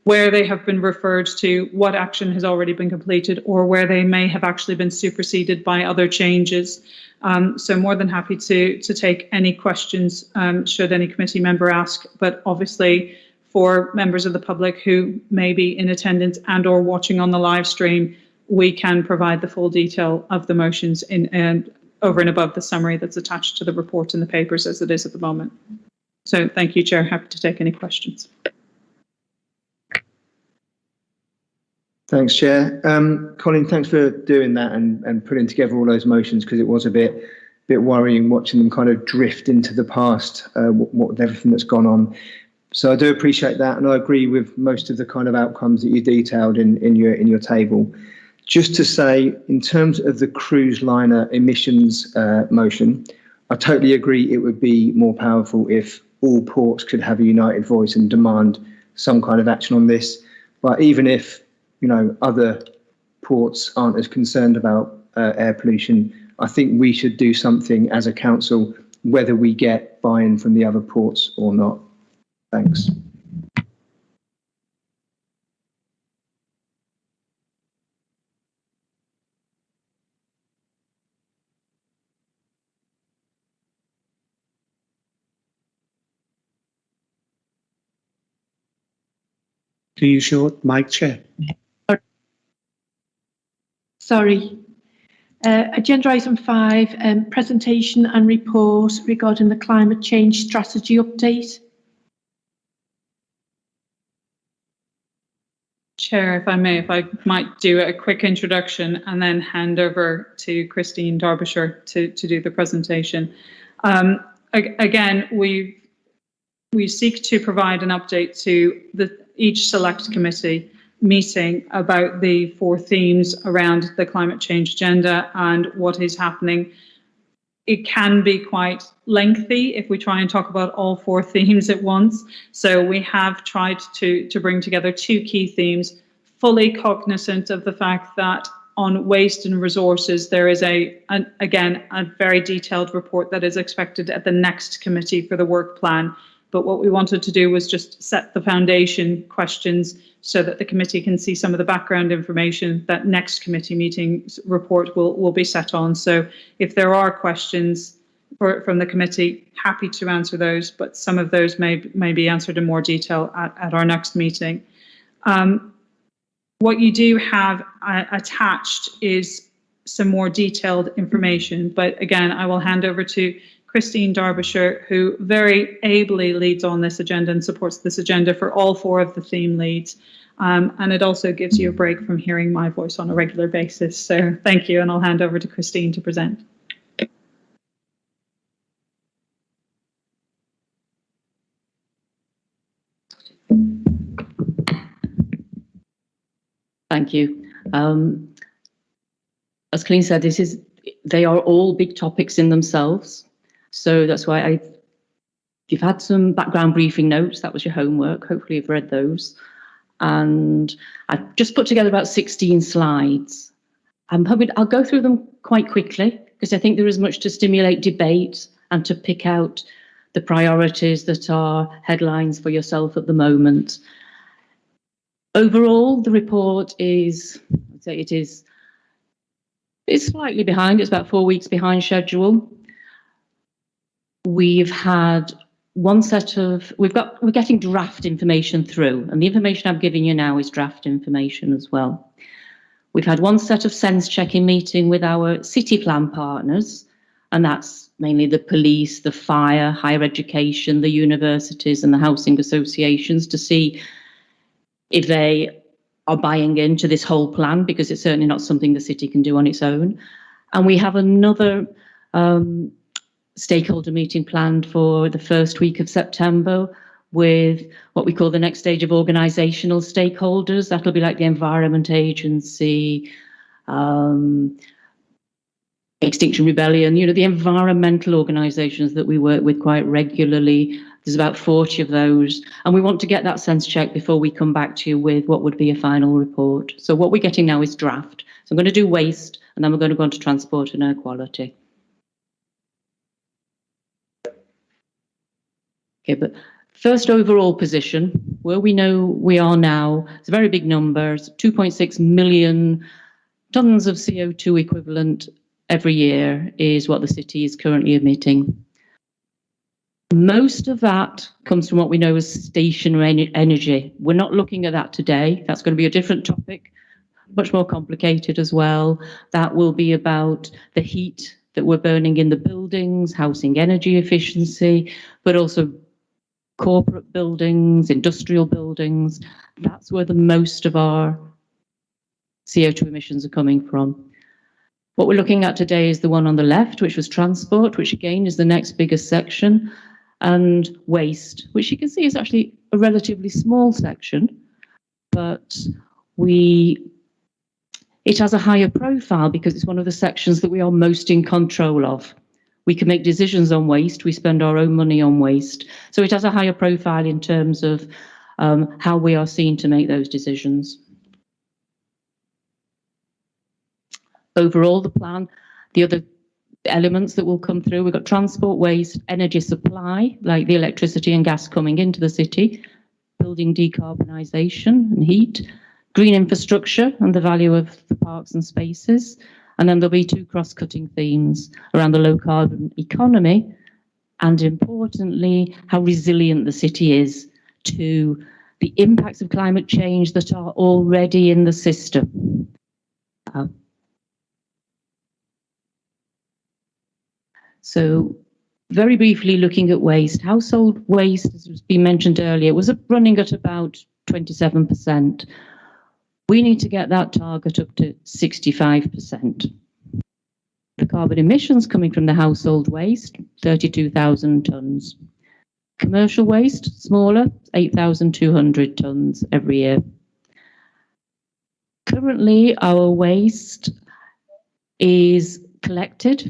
where they have been referred to, what action has already been completed, or where they may have actually been superseded by other changes. So more than happy to take any questions should any committee member ask, but obviously for members of the public who may be in attendance and or watching on the live stream, we can provide the full detail of the motions in over and above the summary that's attached to the report in the papers as it is at the moment. So thank you, Chair. Happy to take any questions. Thanks, Chair. Colin, thanks for doing that and putting together all those motions, because it was a bit worrying watching them kind of drift into the past, what with everything that's gone on. So I do appreciate that, and I agree with most of the kind of outcomes that you detailed in your table. Just to say, in terms of the cruise liner emissions motion, I totally agree it would be more powerful if all ports could have a united voice and demand some kind of action on this. But even if other ports aren't as concerned about air pollution, I think we should do something as a council, whether we get buy-in from the other ports or not. Thanks. Do you use your mic, Chair? Sorry. Agenda item 5, presentation and report regarding the climate change strategy update. Chair, if I may, if I might do a quick introduction and then hand over to Christine Derbyshire to do the presentation. Again, we seek to provide an update to each select committee meeting about the 4 themes around the climate change agenda and what is happening. It can be quite lengthy if we try and talk about all 4 themes at once. So we have tried to bring together 2 key themes, fully cognizant of the fact that on waste and resources, there is again, a very detailed report that is expected at the next committee for the work plan. But what we wanted to do was just set the foundation questions so that the committee can see some of the background information that next committee meeting's report will be set on. So if there are questions from the committee, happy to answer those, but some of those may be answered in more detail at our next meeting. What you do have attached is some more detailed information. But again, I will hand over to Christine Derbyshire, who very ably leads on this agenda and supports this agenda for all 4 of the theme leads. And it also gives you a break from hearing my voice on a regular basis. So thank you, and I'll hand over to Christine to present. Thank you. As Colleen said, they are all big topics in themselves. So that's why you've had some background briefing notes. That was your homework. Hopefully you've read those. And I've just put together about 16 slides. I'll go through them quite quickly because I think there is much to stimulate debate and to pick out the priorities that are headlines for yourself at the moment. Overall, the report is, I'd say it's slightly behind. It's about 4 weeks behind schedule. We've had one set of, we're getting draft information through, and the information I'm giving you now is draft information as well. We've had one set of sense checking meeting with our city plan partners, and that's mainly the police, the fire, higher education, the universities and the housing associations to see if they are buying into this whole plan, because it's certainly not something the city can do on its own. And we have another stakeholder meeting planned for the first week of September with what we call the next stage of organisational stakeholders. That'll be like the Environment Agency, Extinction Rebellion, the environmental organisations that we work with quite regularly. There's about 40 of those, and we want to get that sense check before we come back to you with what would be a final report. So what we're getting now is draft. So I'm going to do waste, and then we're going to go on to transport and air quality. Okay, but first overall position, where we know we are now, it's a very big number, 2.6 million tonnes of CO2 equivalent every year is what the city is currently emitting. Most of that comes from what we know as stationary energy. We're not looking at that today. That's going to be a different topic, much more complicated as well. That will be about the heat that we're burning in the buildings, housing energy efficiency, but also corporate buildings, industrial buildings. That's where the most of our CO2 emissions are coming from. What we're looking at today is the one on the left, which was transport, which again is the next biggest section, and waste, which you can see is actually a relatively small section, but it has a higher profile because it's one of the sections that we are most in control of. We can make decisions on waste. We spend our own money on waste. So it has a higher profile in terms of how we are seen to make those decisions. Overall, the plan, the other elements that will come through, we've got transport, waste, energy supply, like the electricity and gas coming into the city, building decarbonisation and heat, green infrastructure and the value of the parks and spaces. And then there'll be 2 cross-cutting themes around the low-carbon economy and, importantly, how resilient the city is to the impacts of climate change that are already in the system. So very briefly looking at waste, household waste, as was been mentioned earlier, was running at about 27%. We need to get that target up to 65%. The carbon emissions coming from the household waste, 32,000 tonnes. Commercial waste, smaller, 8,200 tonnes every year. Currently, our waste is collected.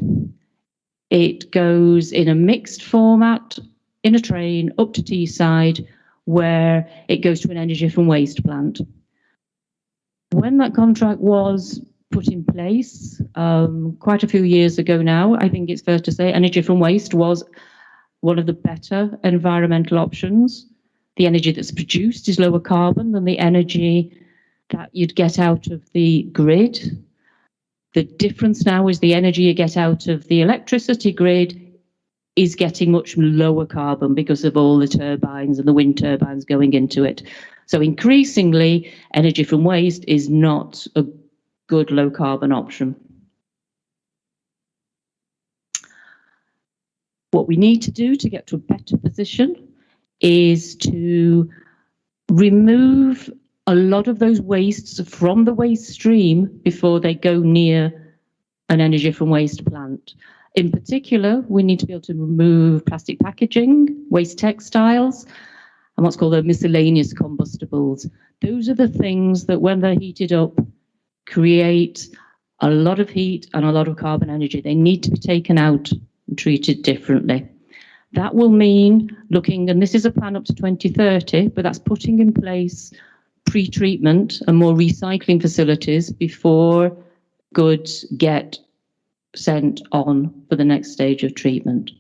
It goes in a mixed format, in a train, up to Teesside, where it goes to an energy from waste plant. When that contract was put in place, quite a few years ago now, I think it's fair to say energy from waste was one of the better environmental options. The energy that's produced is lower carbon than the energy that you'd get out of the grid. The difference now is the energy you get out of the electricity grid is getting much lower carbon because of all the turbines and the wind turbines going into it. So increasingly, energy from waste is not a good low carbon option. What we need to do to get to a better position is to remove a lot of those wastes from the waste stream before they go near an energy from waste plant. In particular, we need to be able to remove plastic packaging, waste textiles, and what's called the miscellaneous combustibles. Those are the things that, when they're heated up, create a lot of heat and a lot of carbon energy. They need to be taken out and treated differently. That will mean looking, and this is a plan up to 2030, but that's putting in place pre-treatment and more recycling facilities before goods get sent on for the next stage of treatment.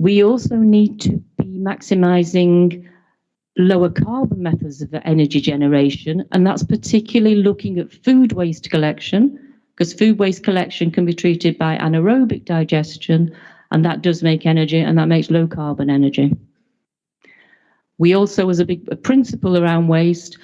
We also need to be maximising lower carbon methods of energy generation, and that's particularly looking at food waste collection, because food waste collection can be treated by anaerobic digestion, and that does make energy, and that makes low carbon energy. We also, as a big principle around waste,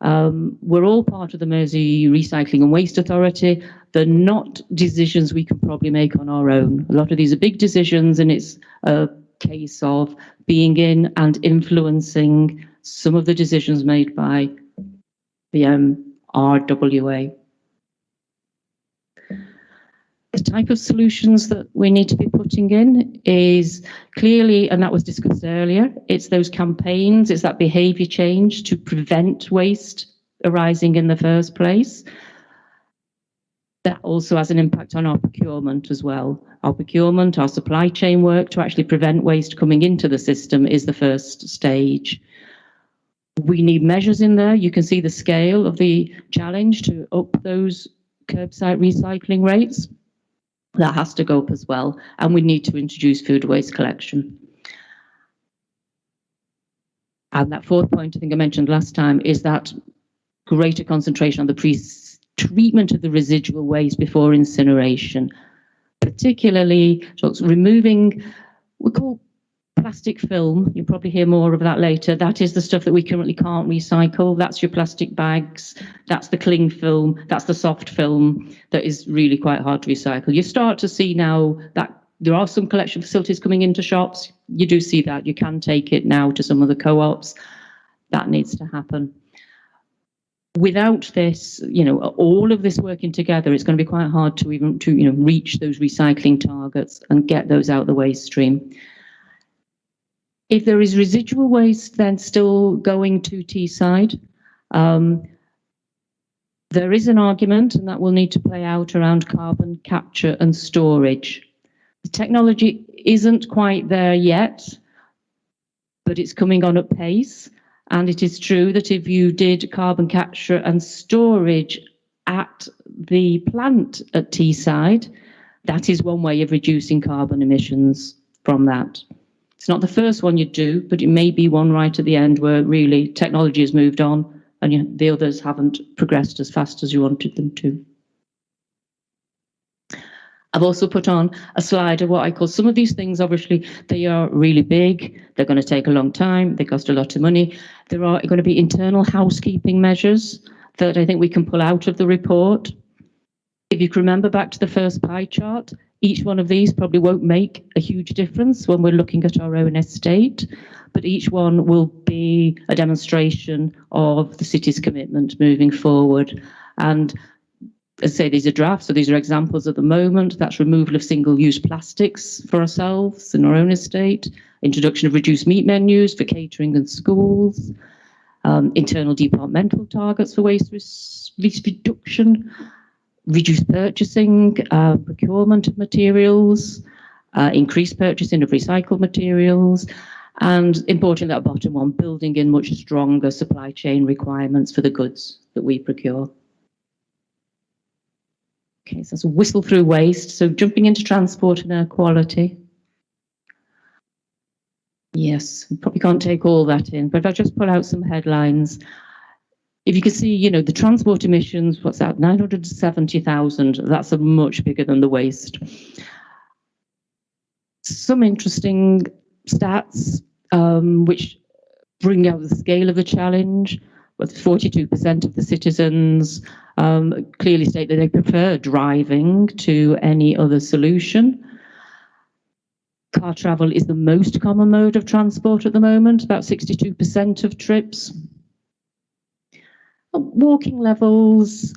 we're all part of the Mersey Recycling and Waste Authority. They're not decisions we can probably make on our own. A lot of these are big decisions, and it's a case of being in and influencing some of the decisions made by the RWA. The type of solutions that we need to be putting in is clearly, and that was discussed earlier, it's those campaigns, it's that behaviour change to prevent waste arising in the first place. That also has an impact on our procurement as well. Our procurement, our supply chain work to actually prevent waste coming into the system is the first stage. We need measures in there. You can see the scale of the challenge to up those curbside recycling rates. That has to go up as well, and we need to introduce food waste collection. And that fourth point, I think I mentioned last time, is that greater concentration on the pre-treatment of the residual waste before incineration, particularly removing, we call plastic film. You'll probably hear more of that later. That is the stuff that we currently can't recycle. That's your plastic bags, that's the cling film, that's the soft film that is really quite hard to recycle. You start to see now that there are some collection facilities coming into shops. You do see that. You can take it now to some of the co-ops. That needs to happen. Without this, all of this working together, it's going to be quite hard to even reach those recycling targets and get those out the waste stream. If there is residual waste then still going to Teesside, there is an argument, and that will need to play out around carbon capture and storage. The technology isn't quite there yet, but it's coming on at pace. And it is true that if you did carbon capture and storage at the plant at Teesside, that is one way of reducing carbon emissions from that. It's not the first one you do, but it may be one right at the end where really technology has moved on and the others haven't progressed as fast as you wanted them to. I've also put on a slide of what I call some of these things. Obviously, they are really big. They're going to take a long time. They cost a lot of money. There are going to be internal housekeeping measures that I think we can pull out of the report. If you can remember back to the first pie chart, each one of these probably won't make a huge difference when we're looking at our own estate, but each one will be a demonstration of the city's commitment moving forward. And as I say, these are drafts, so these are examples at the moment. That's removal of single-use plastics for ourselves in our own estate, introduction of reduced meat menus for catering and schools, internal departmental targets for waste reduction, reduced purchasing, procurement of materials, increased purchasing of recycled materials, and importantly, that bottom one, building in much stronger supply chain requirements for the goods that we procure. Okay, so that's a whistle through waste. So jumping into transport and air quality. Yes, we probably can't take all that in, but if I just pull out some headlines. If you can see, the transport emissions, what's that, 970,000, that's a much bigger than the waste. Some interesting stats which bring out the scale of the challenge. With 42% of the citizens clearly state that they prefer driving to any other solution. car travel is the most common mode of transport at the moment, about 62% of trips. Walking levels,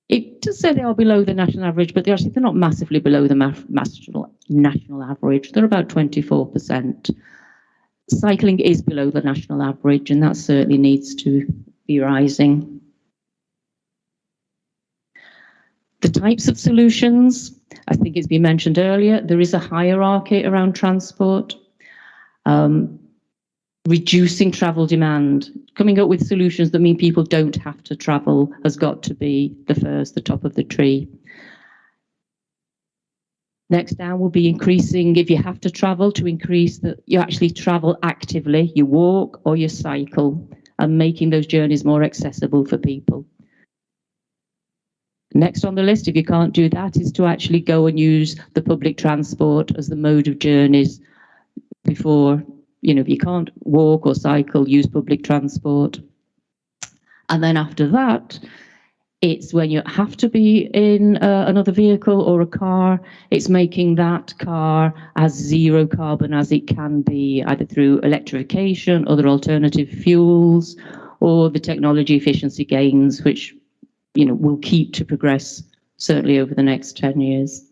it does say they are below the national average, but they're not massively below the national average. They're about 24%. Cycling is below the national average, and that certainly needs to be rising. The types of solutions, I think it's been mentioned earlier, there is a hierarchy around transport. Reducing travel demand, coming up with solutions that mean people don't have to travel has got to be the top of the tree. Next down will be increasing, if you have to travel, to increase that you actually travel actively, you walk or you cycle, and making those journeys more accessible for people. Next on the list, if you can't do that, is to actually go and use the public transport as the mode of journeys before. If you can't walk or cycle, use public transport. And then after that, it's when you have to be in another vehicle or a car, it's making that car as zero carbon as it can be, either through electrification, other alternative fuels, or the technology efficiency gains, which will keep to progress certainly over the next 10 years.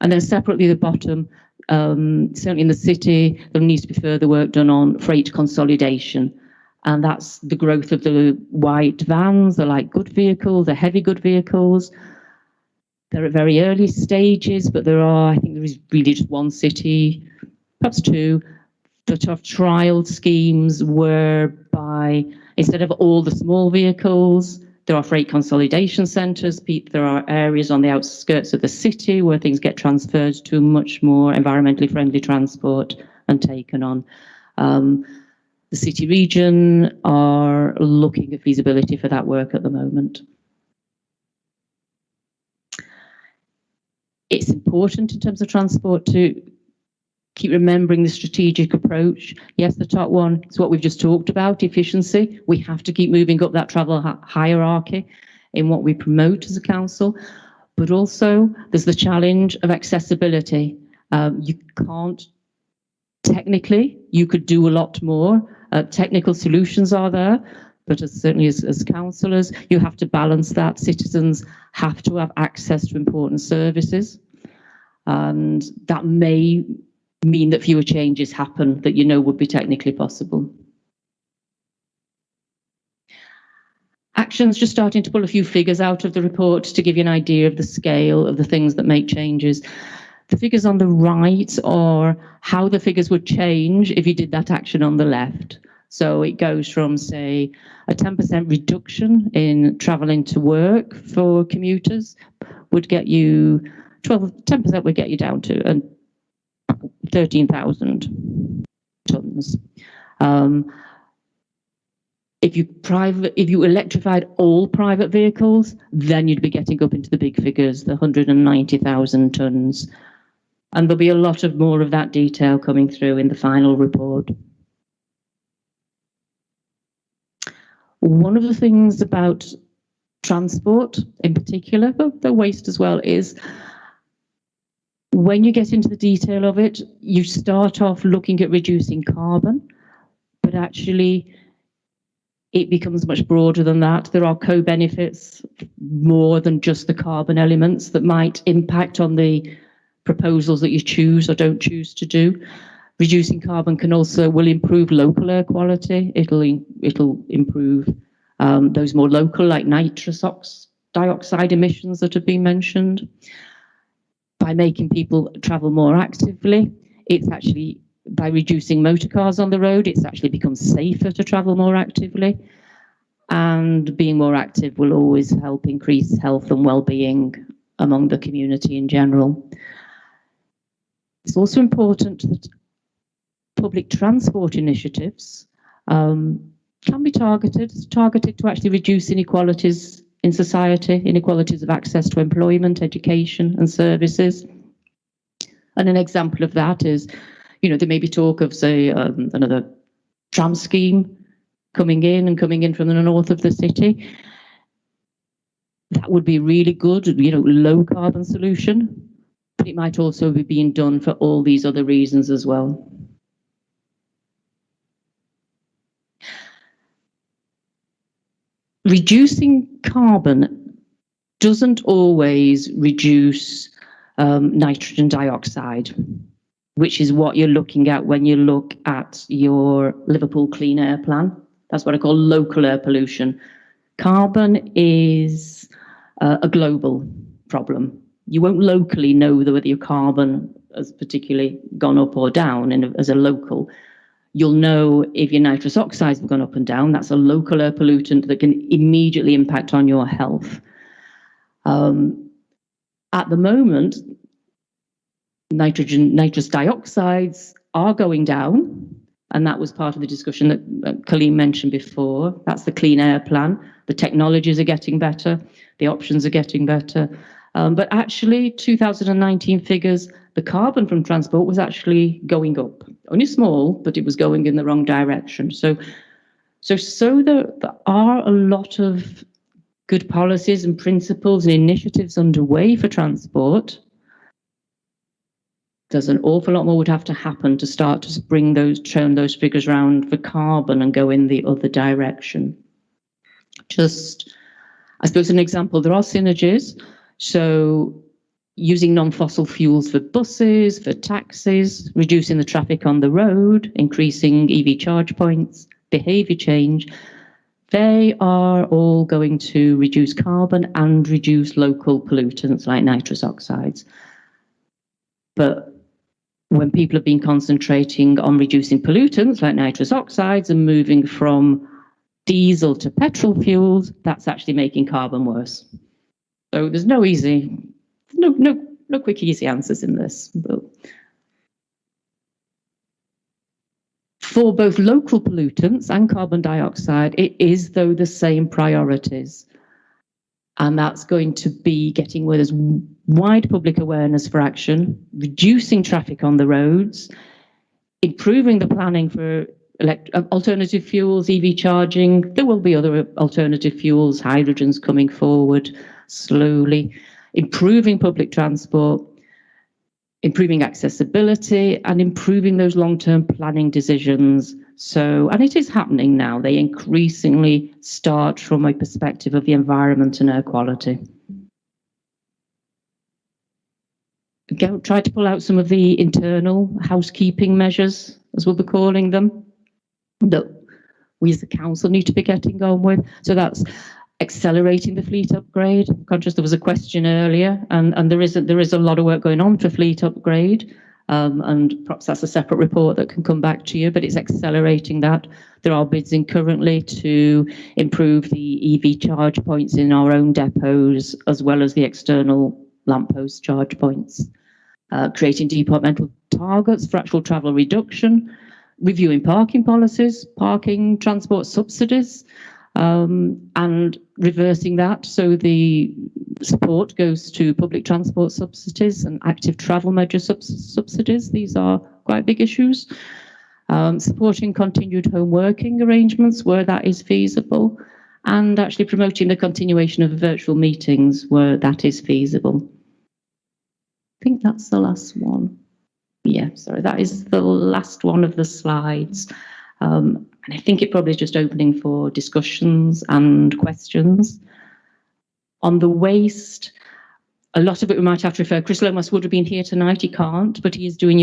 And then separately, the bottom, certainly in the city, there needs to be further work done on freight consolidation. And that's the growth of the white vans, the light good vehicles, the heavy good vehicles. They're at very early stages, but I think there is really just one city, perhaps two, that have trialled schemes whereby instead of all the small vehicles, there are freight consolidation centres. There are areas on the outskirts of the city where things get transferred to much more environmentally friendly transport and taken on. The city region are looking at feasibility for that work at the moment. It's important in terms of transport to keep remembering the strategic approach. Yes, the top one is what we've just talked about, efficiency. We have to keep moving up that travel hierarchy in what we promote as a council. But also there's the challenge of accessibility. You can't, technically, you could do a lot more. Technical solutions are there, but certainly as councillors, you have to balance that. Citizens have to have access to important services. And that may mean that fewer changes happen that would be technically possible. Actions, just starting to pull a few figures out of the report to give you an idea of the scale of the things that make changes. The figures on the right are how the figures would change if you did that action on the left. So it goes from, say, a 10% reduction in travelling to work for commuters would get you 10% would get you down to 13,000 tonnes. If you electrified all private vehicles, then you'd be getting up into the big figures, the 190,000 tonnes. And there'll be a lot of more of that detail coming through in the final report. One of the things about transport in particular, but the waste as well, is when you get into the detail of it, you start off looking at reducing carbon, but actually it becomes much broader than that. There are co-benefits more than just the carbon elements that might impact on the proposals that you choose or don't choose to do. Reducing carbon will improve local air quality. It'll improve those more local, like nitrous dioxide emissions that have been mentioned. By making people travel more actively, it's actually, by reducing motor cars on the road, it's actually become safer to travel more actively. And being more active will always help increase health and well-being among the community in general. It's also important that public transport initiatives can be targeted to actually reduce inequalities in society, inequalities of access to employment, education and services. And an example of that is, there may be talk of, say, another tram scheme coming in from the north of the city. That would be really good, low carbon solution. but it might also be being done for all these other reasons as well. Reducing carbon doesn't always reduce nitrogen dioxide, which is what you're looking at when you look at your Liverpool Clean Air Plan. That's what I call local air pollution. Carbon is a global problem. You won't locally know whether your carbon has particularly gone up or down as a local. You'll know if your nitrous oxides have gone up and down. That's a local air pollutant that can immediately impact on your health. At the moment, nitrous dioxides are going down, and that was part of the discussion that Colleen mentioned before. That's the Clean Air Plan. The technologies are getting better, the options are getting better. But actually, 2019 figures, the carbon from transport was actually going up. Only small, but it was going in the wrong direction. So there are a lot of good policies and principles and initiatives underway for transport. There's an awful lot more would have to happen to start to turn those figures around for carbon and go in the other direction. Just, I suppose, an example, there are synergies. So using non-fossil fuels for buses, for taxis, reducing the traffic on the road, increasing EV charge points, behaviour change, they are all going to reduce carbon and reduce local pollutants like nitrous oxides. But when people have been concentrating on reducing pollutants like nitrous oxides and moving from diesel to petrol fuels, that's actually making carbon worse. So there's no quick, easy answers in this. But for both local pollutants and carbon dioxide, it is, though, the same priorities. And that's going to be getting where there's wide public awareness for action, reducing traffic on the roads, improving the planning for alternative fuels, EV charging. There will be other alternative fuels, hydrogen's coming forward slowly, improving public transport, improving accessibility, and improving those long-term planning decisions. So, and it is happening now. They increasingly start from a perspective of the environment and air quality. Again, try to pull out some of the internal housekeeping measures, as we'll be calling them, that we as the council need to be getting on with. So that's accelerating the fleet upgrade. I'm conscious there was a question earlier, and there is a lot of work going on for fleet upgrade, and perhaps that's a separate report that can come back to you, but it's accelerating that. There are bids in currently to improve the EV charge points in our own depots, as well as the external lamppost charge points, creating departmental targets for actual travel reduction, reviewing parking policies, parking transport subsidies, and reversing that so the support goes to public transport subsidies and active travel measure subsidies. These are quite big issues. Supporting continued home working arrangements where that is feasible, and actually promoting the continuation of virtual meetings where that is feasible. I think that's the last one. Yeah, sorry, that is the last one of the slides. And I think it probably is just opening for discussions and questions. On the waste, a lot of it we might have to refer. Chris Lomas would have been here tonight. He can't, but he is doing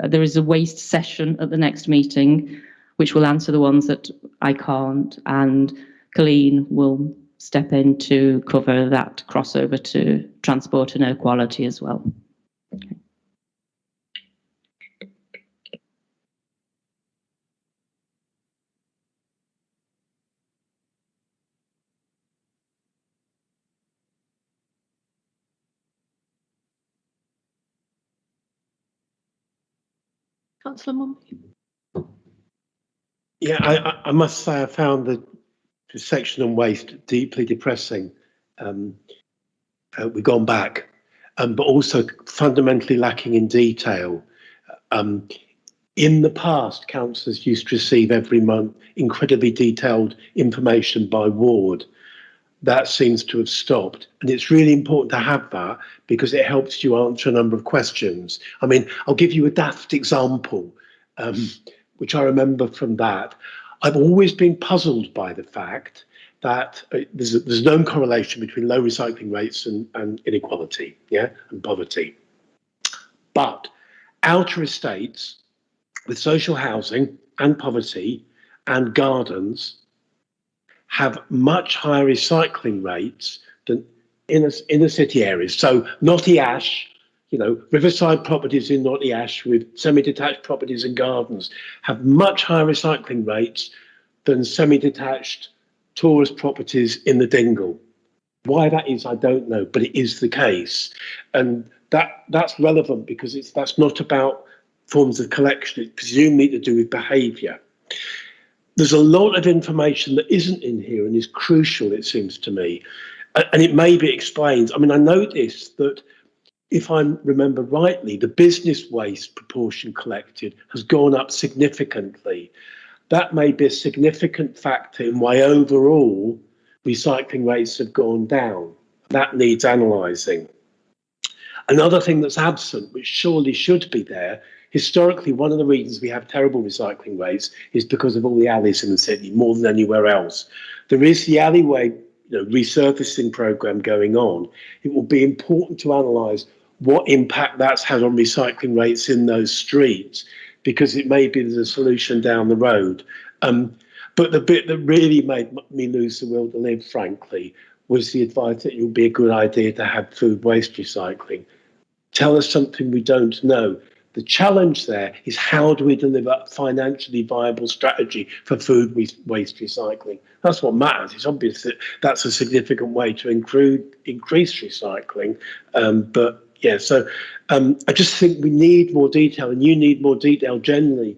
there is a waste session at the next meeting, which will answer the ones that I can't. And Colleen will step in to cover that crossover to transport and air quality as well. Okay. Councillor Mumby. Yeah, I must say I found the section on waste deeply depressing. We've gone back, but also fundamentally lacking in detail. In the past, councillors used to receive every month incredibly detailed information by ward. that seems to have stopped. And it's really important to have that because it helps you answer a number of questions. I mean, I'll give you a daft example, which I remember from that. I've always been puzzled by the fact that there's a known correlation between low recycling rates and inequality, and poverty. But outer estates with social housing and poverty and gardens have much higher recycling rates than inner city areas. So Knotty Ash, riverside properties in Knotty Ash with semi-detached properties and gardens have much higher recycling rates than semi-detached tourist properties in the Dingle. Why that is, I don't know, but it is the case. And that's relevant because that's not about forms of collection, it's presumably to do with behaviour. There's a lot of information that isn't in here and is crucial, it seems to me. And it maybe explains, I noticed that if I remember rightly, the business waste proportion collected has gone up significantly. That may be a significant factor in why overall recycling rates have gone down. That needs analysing. Another thing that's absent, which surely should be there, historically, one of the reasons we have terrible recycling rates is because of all the alleys in the city, more than anywhere else. There is the alleyway resurfacing programme going on. It will be important to analyse what impact that's had on recycling rates in those streets, because it may be there's a solution down the road. But the bit that really made me lose the will to live, frankly, was the advice that it would be a good idea to have food waste recycling. Tell us something we don't know. The challenge there is how do we deliver a financially viable strategy for food waste recycling? That's what matters. It's obvious that that's a significant way to increase recycling. So I just think we need more detail, and you need more detail generally.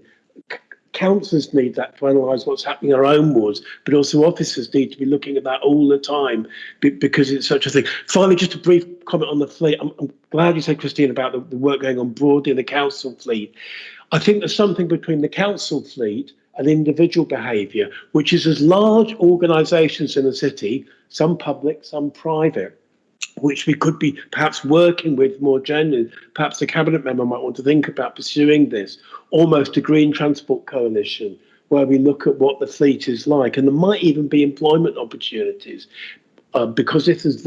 Councillors need that to analyse what's happening in our own wards, but also officers need to be looking at that all the time because it's such a thing. Finally, just a brief comment on the fleet. I'm glad you said, Christine, about the work going on broadly in the council fleet. I think there's something between the council fleet and individual behaviour, which is as large organisations in the city, some public, some private, which we could be perhaps working with more generally. Perhaps the cabinet member might want to think about pursuing this, almost a green transport coalition, where we look at what the fleet is like. And there might even be employment opportunities, because if there's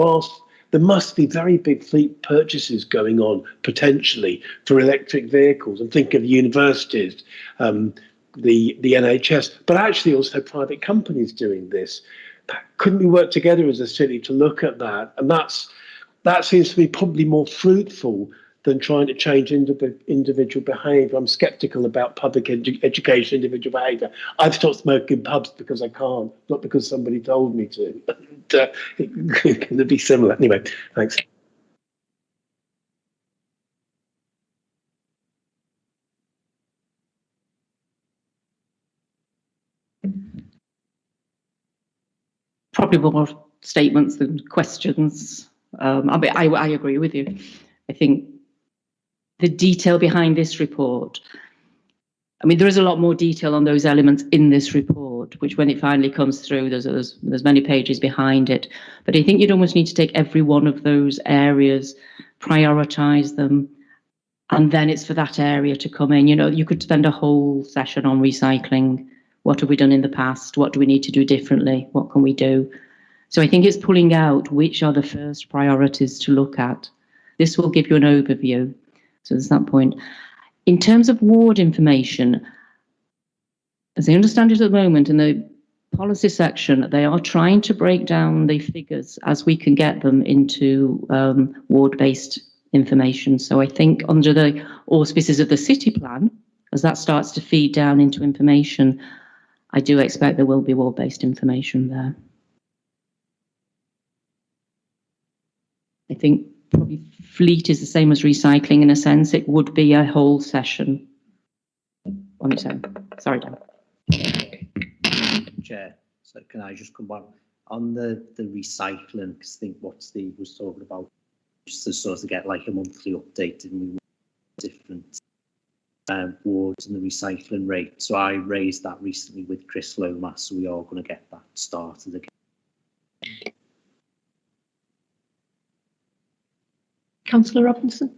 there must be very big fleet purchases going on potentially for electric vehicles. And think of universities, the NHS, but actually also private companies doing this. Couldn't we work together as a city to look at that? And that seems to be probably more fruitful than trying to change individual behaviour. I'm sceptical about public education, individual behaviour. I've stopped smoking in pubs because I can't, not because somebody told me to. It can be similar. Anyway, thanks. Probably more statements than questions. I agree with you. I think the detail behind this report, there is a lot more detail on those elements in this report, which when it finally comes through, there's many pages behind it. But I think you'd almost need to take every one of those areas, prioritise them, and then it's for that area to come in. You could spend a whole session on recycling. What have we done in the past? What do we need to do differently? What can we do? So I think it's pulling out which are the first priorities to look at. This will give you an overview. So there's that point. In terms of ward information, as I understand it at the moment, in the policy section, they are trying to break down the figures as we can get them into ward-based information. So I think under the auspices of the city plan, as that starts to feed down into information, I do expect there will be ward-based information there. I think probably fleet is the same as recycling in a sense. It would be a whole session on its own. Sorry, Dan. Chair, so can I just come back on the recycling? Because I think what Steve was talking about, just to sort of get like a monthly update in different wards and the recycling rate. So I raised that recently with Chris Lomas, so we are going to get that started again. Councillor Robinson.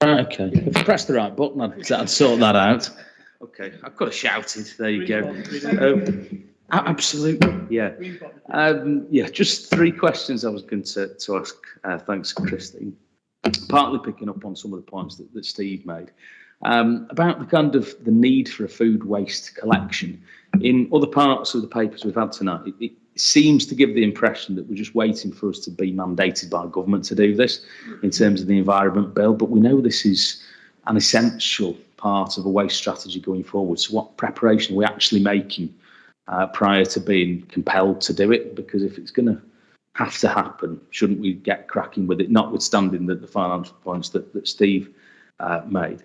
Right, okay. If I press the right button, I'd sort that out. Okay, I've got to shout it. There you go. Absolutely, yeah. Yeah, just 3 questions I was going to ask. Thanks, Christine. Partly picking up on some of the points that Steve made about the kind of the need for a food waste collection. In other parts of the papers we've had tonight, it seems to give the impression that we're just waiting for us to be mandated by government to do this in terms of the Environment Bill, but we know this is an essential part of a waste strategy going forward. So what preparation are we actually making prior to being compelled to do it? Because if it's going to have to happen, shouldn't we get cracking with it, notwithstanding the financial points that Steve made?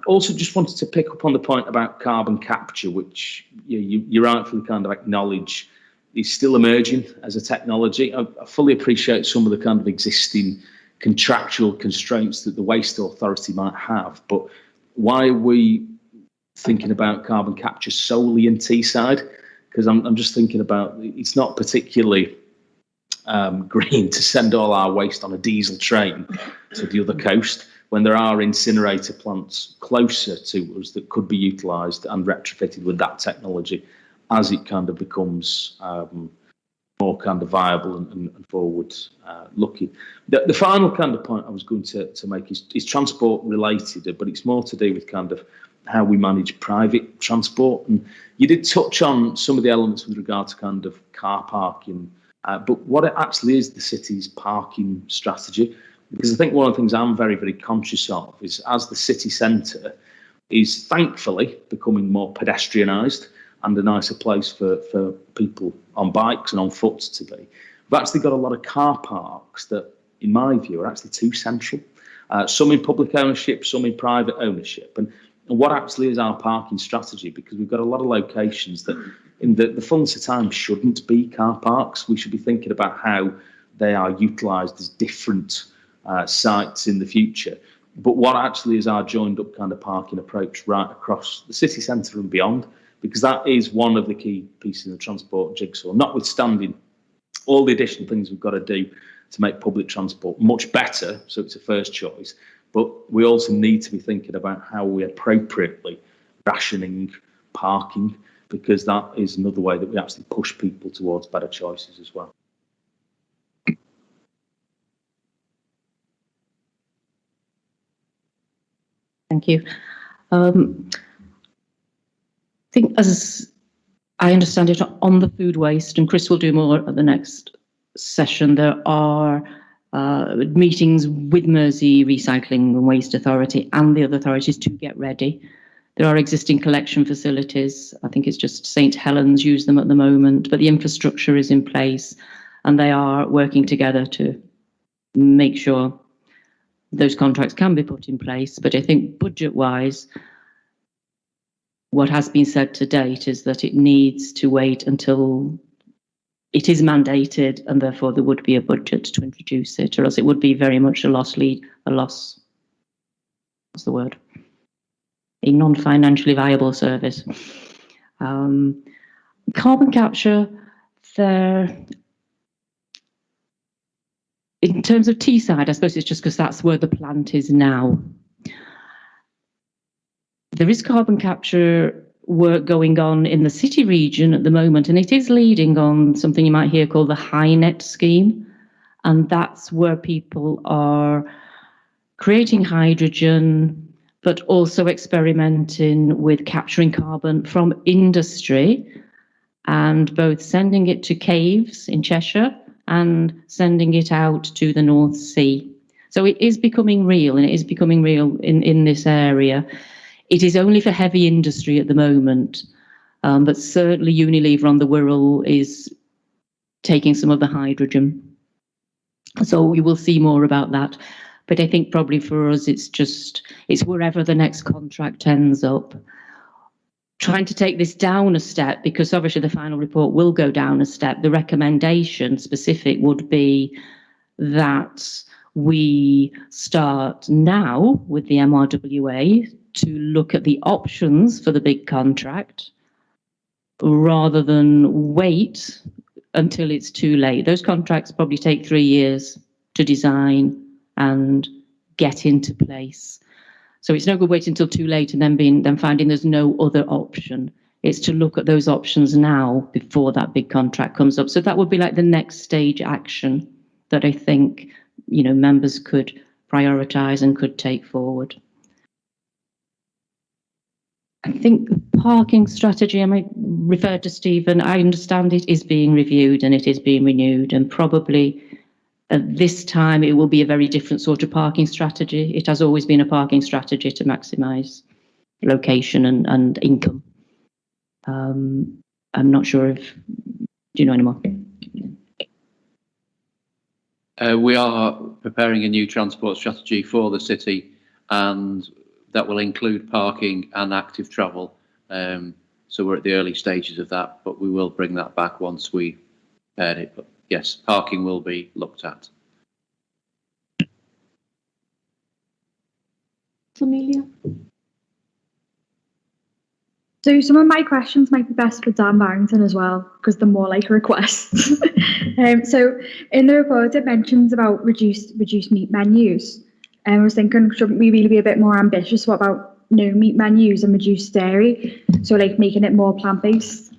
Also, just wanted to pick up on the point about carbon capture, which you rightfully kind of acknowledge is still emerging as a technology. I fully appreciate some of the kind of existing contractual constraints that the Waste Authority might have, but why are we thinking about carbon capture solely in Teesside? Because I'm just thinking about, it's not particularly green to send all our waste on a diesel train to the other coast when there are incinerator plants closer to us that could be utilised and retrofitted with that technology as it kind of becomes more kind of viable and forward looking. The final kind of point I was going to make is transport related, but it's more to do with kind of how we manage private transport. And you did touch on some of the elements with regard to kind of car parking, but what it actually is the city's parking strategy. Because I think one of the things I'm very, very conscious of is as the city centre is thankfully becoming more pedestrianised and a nicer place for people on bikes and on foot to be, we've actually got a lot of car parks that, in my view, are actually too central. Some in public ownership, some in private ownership. And what actually is our parking strategy? Because we've got a lot of locations that in the fullness of time shouldn't be car parks. We should be thinking about how they are utilised as different sites in the future. But what actually is our joined up kind of parking approach right across the city centre and beyond? Because that is one of the key pieces of the transport jigsaw, notwithstanding all the additional things we've got to do to make public transport much better, so it's a first choice. But we also need to be thinking about how we appropriately rationing parking, because that is another way that we actually push people towards better choices as well. Thank you. I think, as I understand it, on the food waste, and Chris will do more at the next session, there are meetings with Mersey Recycling and Waste Authority and the other authorities to get ready. There are existing collection facilities. I think it's just St Helens use them at the moment, but the infrastructure is in place and they are working together to make sure those contracts can be put in place. But I think budget-wise, what has been said to date is that it needs to wait until it is mandated, and therefore there would be a budget to introduce it, or else it would be very much a loss. What's the word? A non-financially viable service. Carbon capture, there. In terms of Teesside, I suppose it's just because that's where the plant is now. There is carbon capture work going on in the city region at the moment, and it is leading on something you might hear called the HyNet scheme. And that's where people are creating hydrogen, but also experimenting with capturing carbon from industry and both sending it to caves in Cheshire and sending it out to the North Sea. So it is becoming real, and it is becoming real in this area. It is only for heavy industry at the moment, but certainly Unilever on the Wirral is taking some of the hydrogen. So we will see more about that. But I think probably for us, it's wherever the next contract ends up. trying to take this down a step, because obviously the final report will go down a step. The recommendation specific would be that we start now with the MRWA to look at the options for the big contract rather than wait until it's too late. Those contracts probably take 3 years to design and get into place. So it's no good waiting until too late and then finding there's no other option. It's to look at those options now before that big contract comes up. So that would be like the next stage action that I think, members could prioritise and could take forward. I think the parking strategy, I might refer to Stephen, I understand it is being reviewed and it is being renewed, and probably at this time it will be a very different sort of parking strategy. It has always been a parking strategy to maximise location and income. I'm not sure if, do you know any more? We are preparing a new transport strategy for the city, and that will include parking and active travel. So we're at the early stages of that, but we will bring that back once we prepare it. But yes, parking will be looked at. Amelia? So some of my questions might be best for Dan Barrington as well, because they're more like requests. So in the report, it mentions about reduced meat menus. And I was thinking, shouldn't we really be a bit more ambitious? What about no meat menus and reduced dairy? So like making it more plant-based.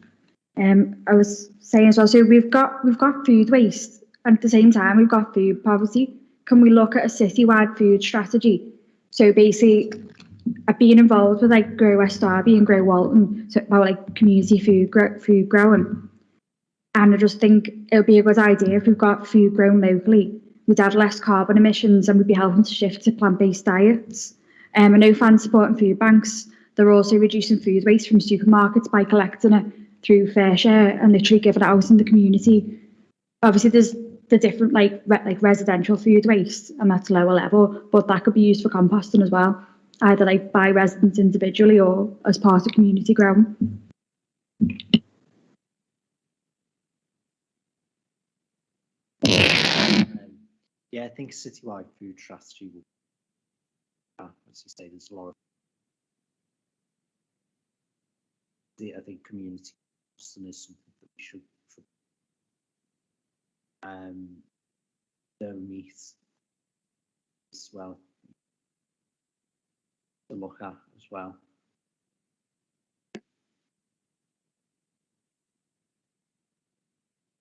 I was saying as well, so we've got food waste, and at the same time we've got food poverty. Can we look at a citywide food strategy? So basically, I've been involved with like Grow West Derby and Grow Walton, so about like community food growing. And I just think it would be a good idea if we've got food grown locally. We'd have less carbon emissions and we'd be helping to shift to plant-based diets. I know fans supporting food banks. They're also reducing food waste from supermarkets by collecting it through Fair Share and literally giving it out in the community. Obviously, there's the different like residential food waste, and that's lower level, but that could be used for composting as well, either like by residents individually or as part of community growing. Yeah, I think citywide food strategy will, as you say, there's a lot of, I think community is something that we should, no meat as well to look at as well.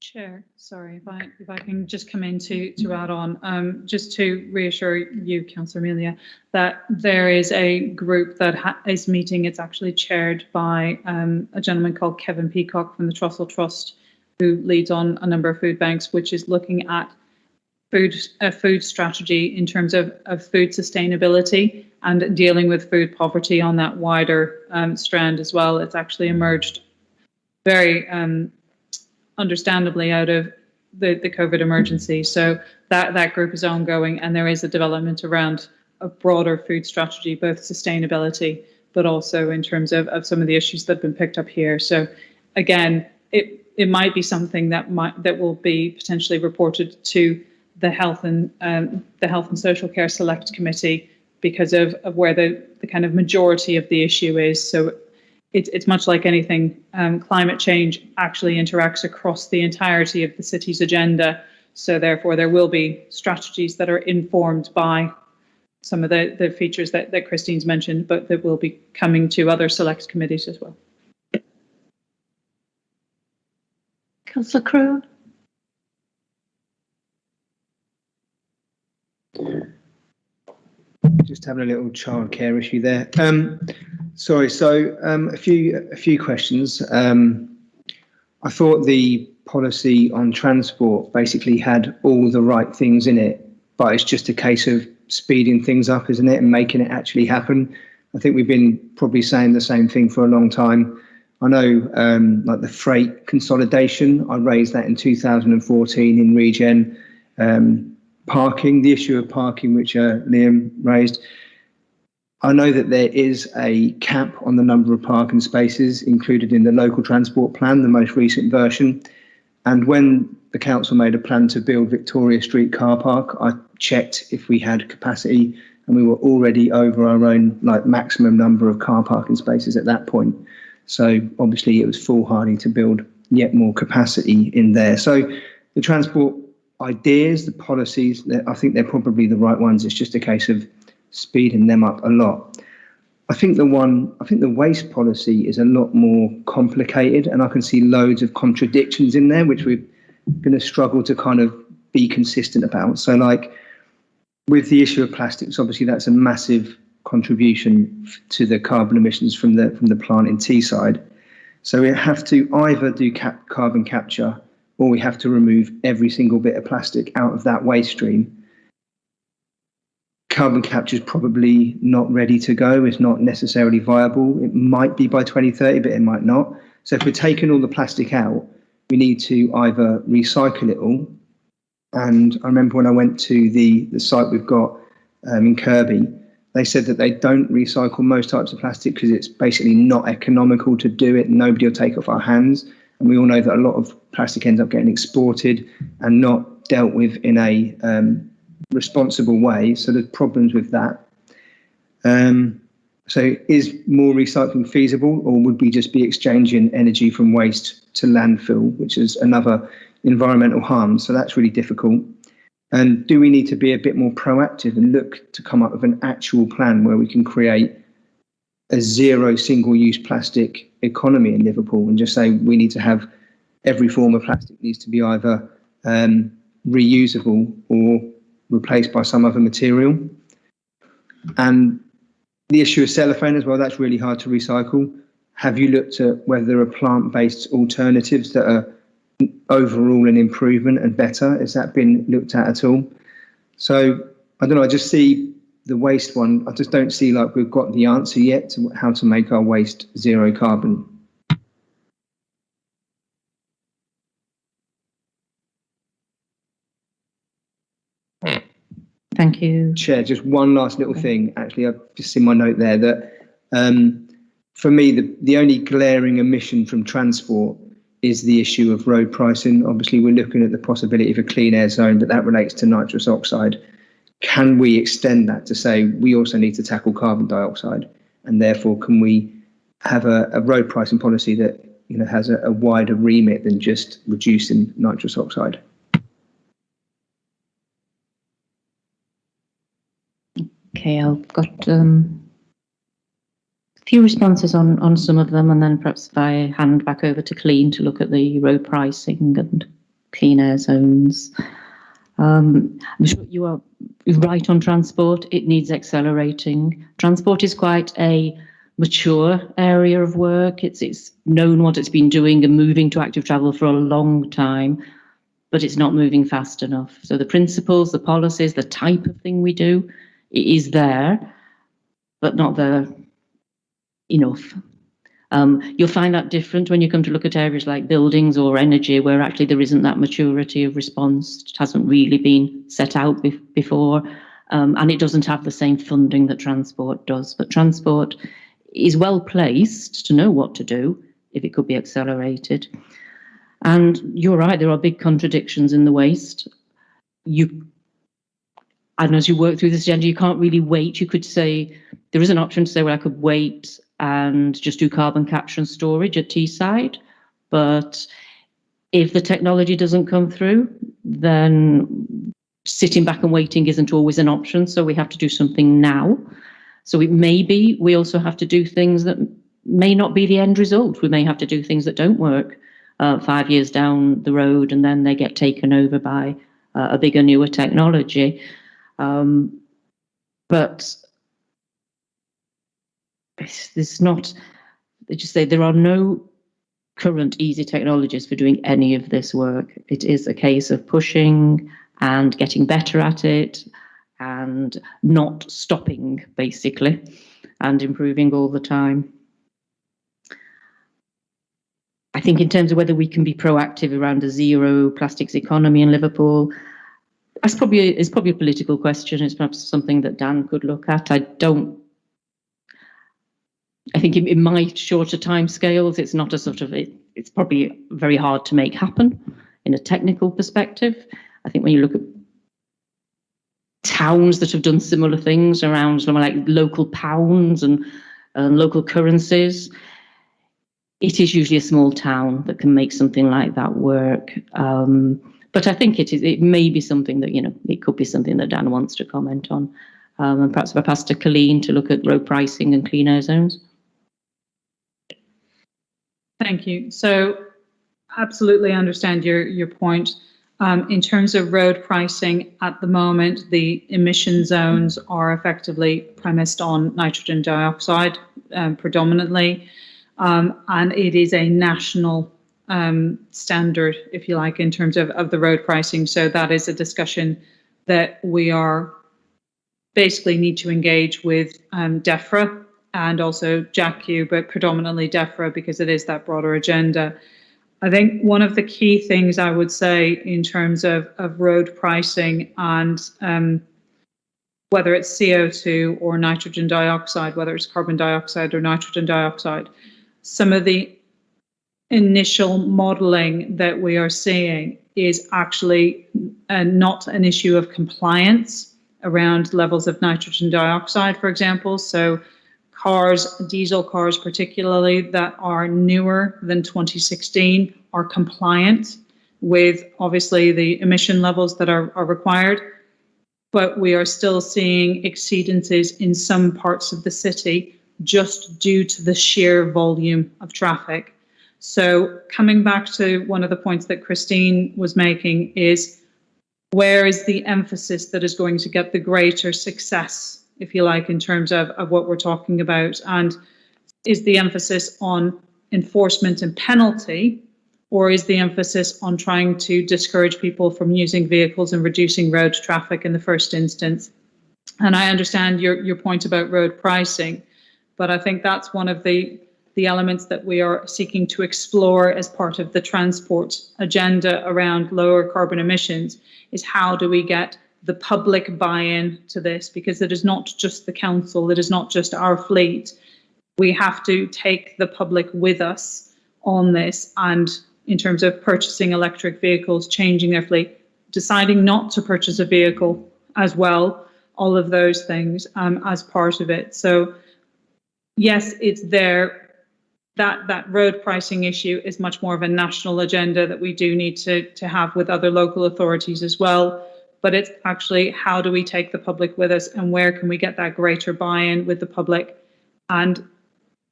Chair, sorry, if I can just come in to add on, just to reassure you, Councillor Amelia, that there is a group that is meeting. It's actually chaired by a gentleman called Kevin Peacock from the Trussell Trust, who leads on a number of food banks, which is looking at food strategy in terms of food sustainability and dealing with food poverty on that wider strand as well. It's actually emerged very understandably out of the COVID emergency. So that group is ongoing, and there is a development around a broader food strategy, both sustainability, but also in terms of some of the issues that have been picked up here. So again, it might be something that will be potentially reported to the Health and Social Care Select Committee because of where the kind of majority of the issue is. So it's much like anything, climate change actually interacts across the entirety of the city's agenda. So therefore, there will be strategies that are informed by some of the features that Christine's mentioned, but that will be coming to other select committees as well. Councillor Crone? Just having a little childcare issue there. Sorry, so a few questions. I thought the policy on transport basically had all the right things in it, but it's just a case of speeding things up, isn't it, and making it actually happen. I think we've been probably saying the same thing for a long time. I know like the freight consolidation, I raised that in 2014 in Regen. Parking, the issue of parking, which Liam raised. I know that there is a cap on the number of parking spaces included in the local transport plan, the most recent version. And when the council made a plan to build Victoria Street car park, I checked if we had capacity, and we were already over our own maximum number of car parking spaces at that point. So obviously it was foolhardy to build yet more capacity in there. So the transport ideas, the policies, I think they're probably the right ones. It's just a case of speeding them up a lot. I think the waste policy is a lot more complicated, and I can see loads of contradictions in there, which we're going to struggle to kind of be consistent about. So with the issue of plastics, obviously that's a massive contribution to the carbon emissions from the plant in Teesside. So we have to either do carbon capture, or we have to remove every single bit of plastic out of that waste stream. Carbon capture is probably not ready to go. It's not necessarily viable. It might be by 2030, but it might not. So if we're taking all the plastic out, we need to either recycle it all. And I remember when I went to the site we've got in Kirby, they said that they don't recycle most types of plastic because it's basically not economical to do it. Nobody will take off our hands. And we all know that a lot of plastic ends up getting exported and not dealt with in a responsible way. So there's problems with that. So is more recycling feasible, or would we just be exchanging energy from waste to landfill, which is another environmental harm? So that's really difficult. And do we need to be a bit more proactive and look to come up with an actual plan where we can create a zero single-use plastic economy in Liverpool, and just say we need to have every form of plastic needs to be either reusable or replaced by some other material? And the issue of cellophane as well, that's really hard to recycle. Have you looked at whether there are plant-based alternatives that are overall an improvement and better? Has that been looked at all? So I don't know, I just see the waste one, I just don't see like we've got the answer yet to how to make our waste zero carbon. Thank you. Chair, just one last little thing. Actually, I've just seen my note there that for me, the only glaring omission from transport is the issue of road pricing. Obviously, we're looking at the possibility of a clean air zone, but that relates to nitrous oxide. Can we extend that to say we also need to tackle carbon dioxide? And therefore, can we have a road pricing policy that has a wider remit than just reducing nitrous oxide? Okay, I've got a few responses on some of them, and then perhaps if I hand back over to Clean to look at the road pricing and clean air zones. I'm sure you are right on transport. It needs accelerating. Transport is quite a mature area of work. It's known what it's been doing and moving to active travel for a long time, but it's not moving fast enough. So the principles, the policies, the type of thing we do, it is there, but not there enough. You'll find that different when you come to look at areas like buildings or energy, where actually there isn't that maturity of response. It hasn't really been set out before, and it doesn't have the same funding that transport does. But transport is well placed to know what to do if it could be accelerated. And you're right, there are big contradictions in the waste. And as you work through this agenda, you can't really wait. You could say, there is an option to say, well, I could wait and just do carbon capture and storage at Teesside. But if the technology doesn't come through, then sitting back and waiting isn't always an option. So we have to do something now. So it may be we also have to do things that may not be the end result. We may have to do things that don't work 5 years down the road, and then they get taken over by a bigger, newer technology. But it's not, they just say there are no current easy technologies for doing any of this work. It is a case of pushing and getting better at it and not stopping, basically, and improving all the time. I think in terms of whether we can be proactive around a zero plastics economy in Liverpool, it's probably a political question. It's perhaps something that Dan could look at. I don't I think in my shorter timescales, it's not a sort of, it's probably very hard to make happen in a technical perspective. I think when you look at towns that have done similar things around something like local pounds and local currencies, it is usually a small town that can make something like that work. But I think it may be something that, it could be something that Dan wants to comment on. And perhaps if I pass to Colleen to look at road pricing and clean air zones. Thank you. So absolutely understand your point. In terms of road pricing, at the moment, the emission zones are effectively premised on nitrogen dioxide predominantly. And it is a national standard, if you like, in terms of the road pricing. So that is a discussion that we are basically need to engage with DEFRA and also JACU, but predominantly DEFRA because it is that broader agenda. I think one of the key things I would say in terms of road pricing and whether it's CO2 or nitrogen dioxide, whether it's carbon dioxide or nitrogen dioxide, some of the initial modelling that we are seeing is actually not an issue of compliance around levels of nitrogen dioxide, for example. So cars, diesel cars particularly, that are newer than 2016 are compliant with obviously the emission levels that are required, but we are still seeing exceedances in some parts of the city just due to the sheer volume of traffic. So coming back to one of the points that Christine was making is, where is the emphasis that is going to get the greater success, if you like, in terms of what we're talking about? And is the emphasis on enforcement and penalty, or is the emphasis on trying to discourage people from using vehicles and reducing road traffic in the first instance? And I understand your point about road pricing, but I think that's one of the elements that we are seeking to explore as part of the transport agenda around lower carbon emissions, is how do we get the public buy-in to this? Because it is not just the council, it is not just our fleet. We have to take the public with us on this, and in terms of purchasing electric vehicles, changing their fleet, deciding not to purchase a vehicle as well, all of those things as part of it. So yes, it's there. That road pricing issue is much more of a national agenda that we do need to have with other local authorities as well. But it's actually, how do we take the public with us, and where can we get that greater buy-in with the public? And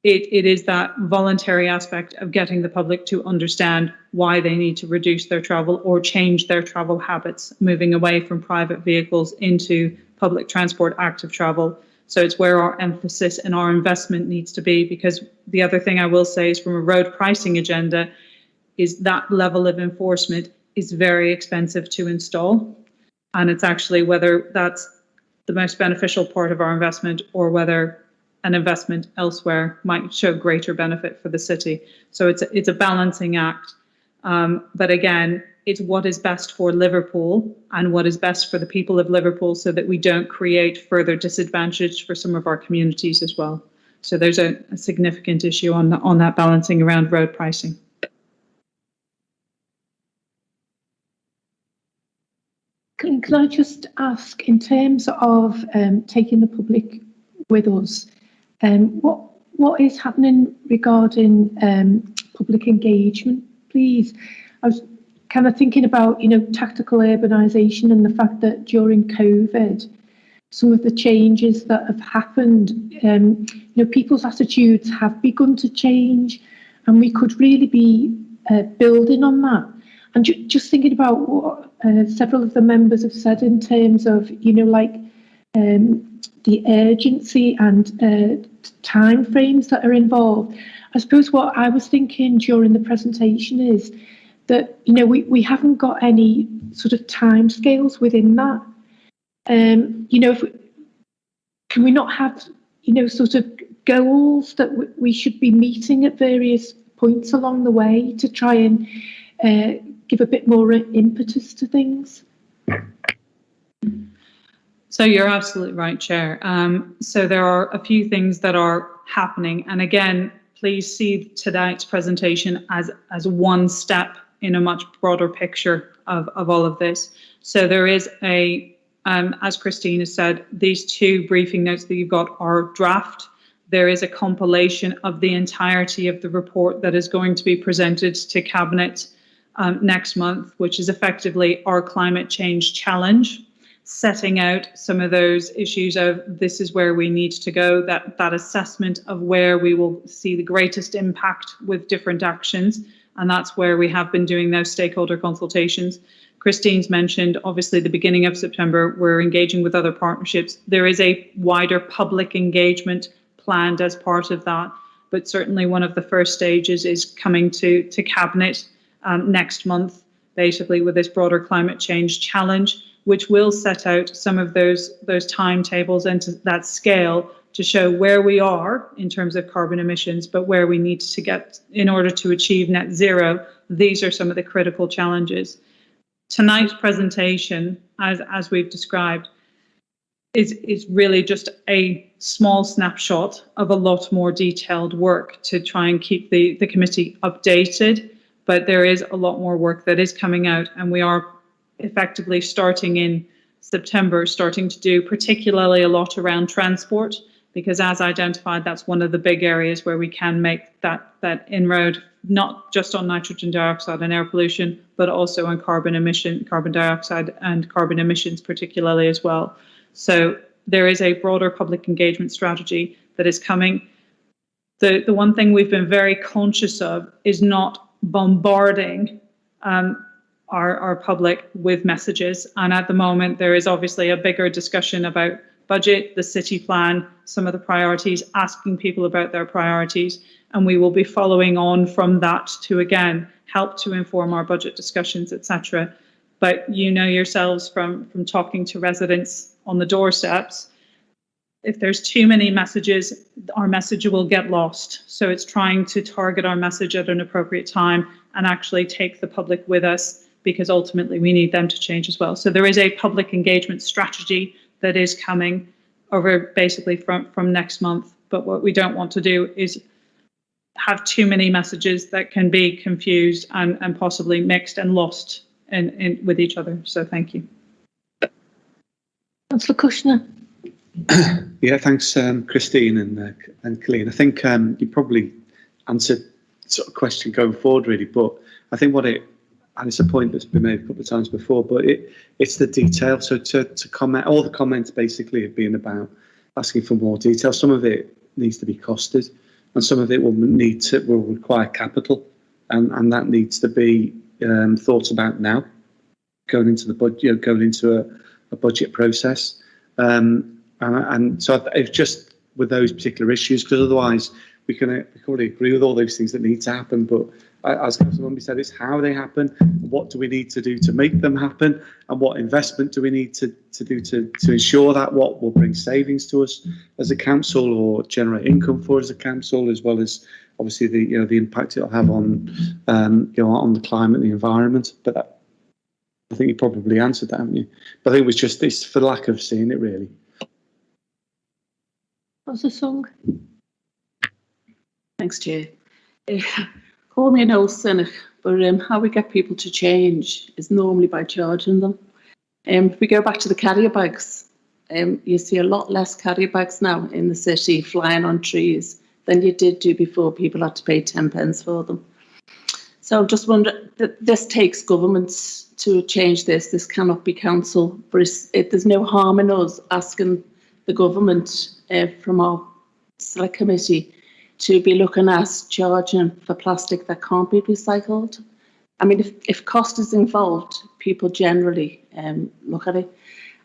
it is that voluntary aspect of getting the public to understand why they need to reduce their travel or change their travel habits, moving away from private vehicles into public transport active travel. So it's where our emphasis and our investment needs to be, because the other thing I will say is, from a road pricing agenda, is that level of enforcement is very expensive to install. And it's actually whether that's the most beneficial part of our investment, or whether an investment elsewhere might show greater benefit for the city. So it's a balancing act. But again, it's what is best for Liverpool and what is best for the people of Liverpool, so that we don't create further disadvantage for some of our communities as well. So there's a significant issue on that balancing around road pricing. Can I just ask, in terms of taking the public with us, what is happening regarding public engagement, please? I was kind of thinking about, tactical urbanisation, and the fact that during COVID, some of the changes that have happened, people's attitudes have begun to change, and we could really be building on that. And just thinking about what several of the members have said in terms of, the urgency and time frames that are involved. I suppose what I was thinking during the presentation is that, we haven't got any sort of time scales within that. Can we not have, sort of goals that we should be meeting at various points along the way to try and give a bit more impetus to things? So you're absolutely right, Chair. So there are a few things that are happening. And again, please see tonight's presentation as one step in a much broader picture of all of this. So there is as Christine has said, these 2 briefing notes that you've got are draft. There is a compilation of the entirety of the report that is going to be presented to Cabinet next month, which is effectively our climate change challenge, setting out some of those issues of this is where we need to go, that assessment of where we will see the greatest impact with different actions. And that's where we have been doing those stakeholder consultations. Christine's mentioned, obviously, the beginning of September, we're engaging with other partnerships. There is a wider public engagement planned as part of that, but certainly one of the first stages is coming to Cabinet next month, basically with this broader climate change challenge, which will set out some of those timetables and that scale to show where we are in terms of carbon emissions, but where we need to get in order to achieve net zero. These are some of the critical challenges. Tonight's presentation, as we've described, is really just a small snapshot of a lot more detailed work to try and keep the committee updated. But there is a lot more work that is coming out, and we are effectively starting in September, starting to do particularly a lot around transport, because as identified, that's one of the big areas where we can make that inroad, not just on nitrogen dioxide and air pollution, but also on carbon dioxide and carbon emissions particularly as well. So there is a broader public engagement strategy that is coming. The one thing we've been very conscious of is not bombarding our public with messages. And at the moment, there is obviously a bigger discussion about budget, the city plan, some of the priorities, asking people about their priorities. And we will be following on from that to, again, help to inform our budget discussions, etc. But you know yourselves from talking to residents on the doorsteps, if there's too many messages, our message will get lost. So it's trying to target our message at an appropriate time and actually take the public with us, because ultimately we need them to change as well. So there is a public engagement strategy that is coming over basically from next month. But what we don't want to do is have too many messages that can be confused and possibly mixed and lost in with each other. So thank you. Councillor Kushner. Yeah, thanks, Christine and Colleen. I think you probably answered sort of question going forward, really, but I think and it's a point that's been made a couple of times before, but it's the detail. So to comment, all the comments basically have been about asking for more detail. Some of it needs to be costed, and some of it will require capital, and that needs to be thought about now, going into the budget, going into a budget process. And so it's just with those particular issues, because otherwise we can already agree with all those things that need to happen, but as Councillor Mumby said, it's how they happen, what do we need to do to make them happen, and what investment do we need to do to ensure that, what will bring savings to us as a council or generate income for us as a council, as well as obviously the impact it'll have on on the climate and the environment. But I think you probably answered that, haven't you? But I think it's for lack of seeing it, really. What's the song? Thanks, Chair. Call me an old cynic, but how we get people to change is normally by charging them. If we go back to the carrier bags, you see a lot less carrier bags now in the city flying on trees than you did do before. People had to pay 10 pence for them. So just wonder that this takes governments to change this. This cannot be council, but there's no harm in us asking the government from our select committee to be looking at charging for plastic that can't be recycled. I mean, if cost is involved, people generally look at it.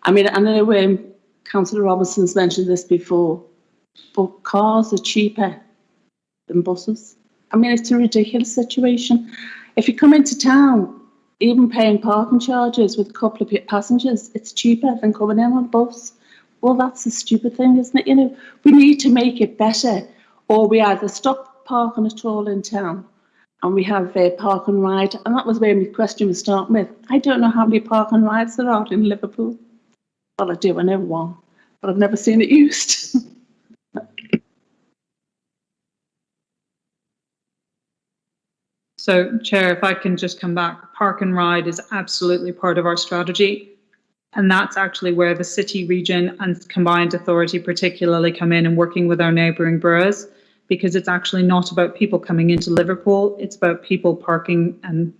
I mean, I know Councillor Robertson's mentioned this before, but cars are cheaper than buses. I mean, it's a ridiculous situation. If you come into town, even paying parking charges with a couple of passengers, it's cheaper than coming in on a bus. Well, that's a stupid thing, isn't it? You know, we need to make it better, or we either stop parking at all in town and we have a park and ride. And that was where my question was starting with. I don't know how many park and rides there are in Liverpool. Well, I do, I know one, but I've never seen it used. So, Chair, if I can just come back, Park and Ride is absolutely part of our strategy. And that's actually where the city, region and combined authority particularly come in and working with our neighbouring boroughs, because it's actually not about people coming into Liverpool, it's about people parking and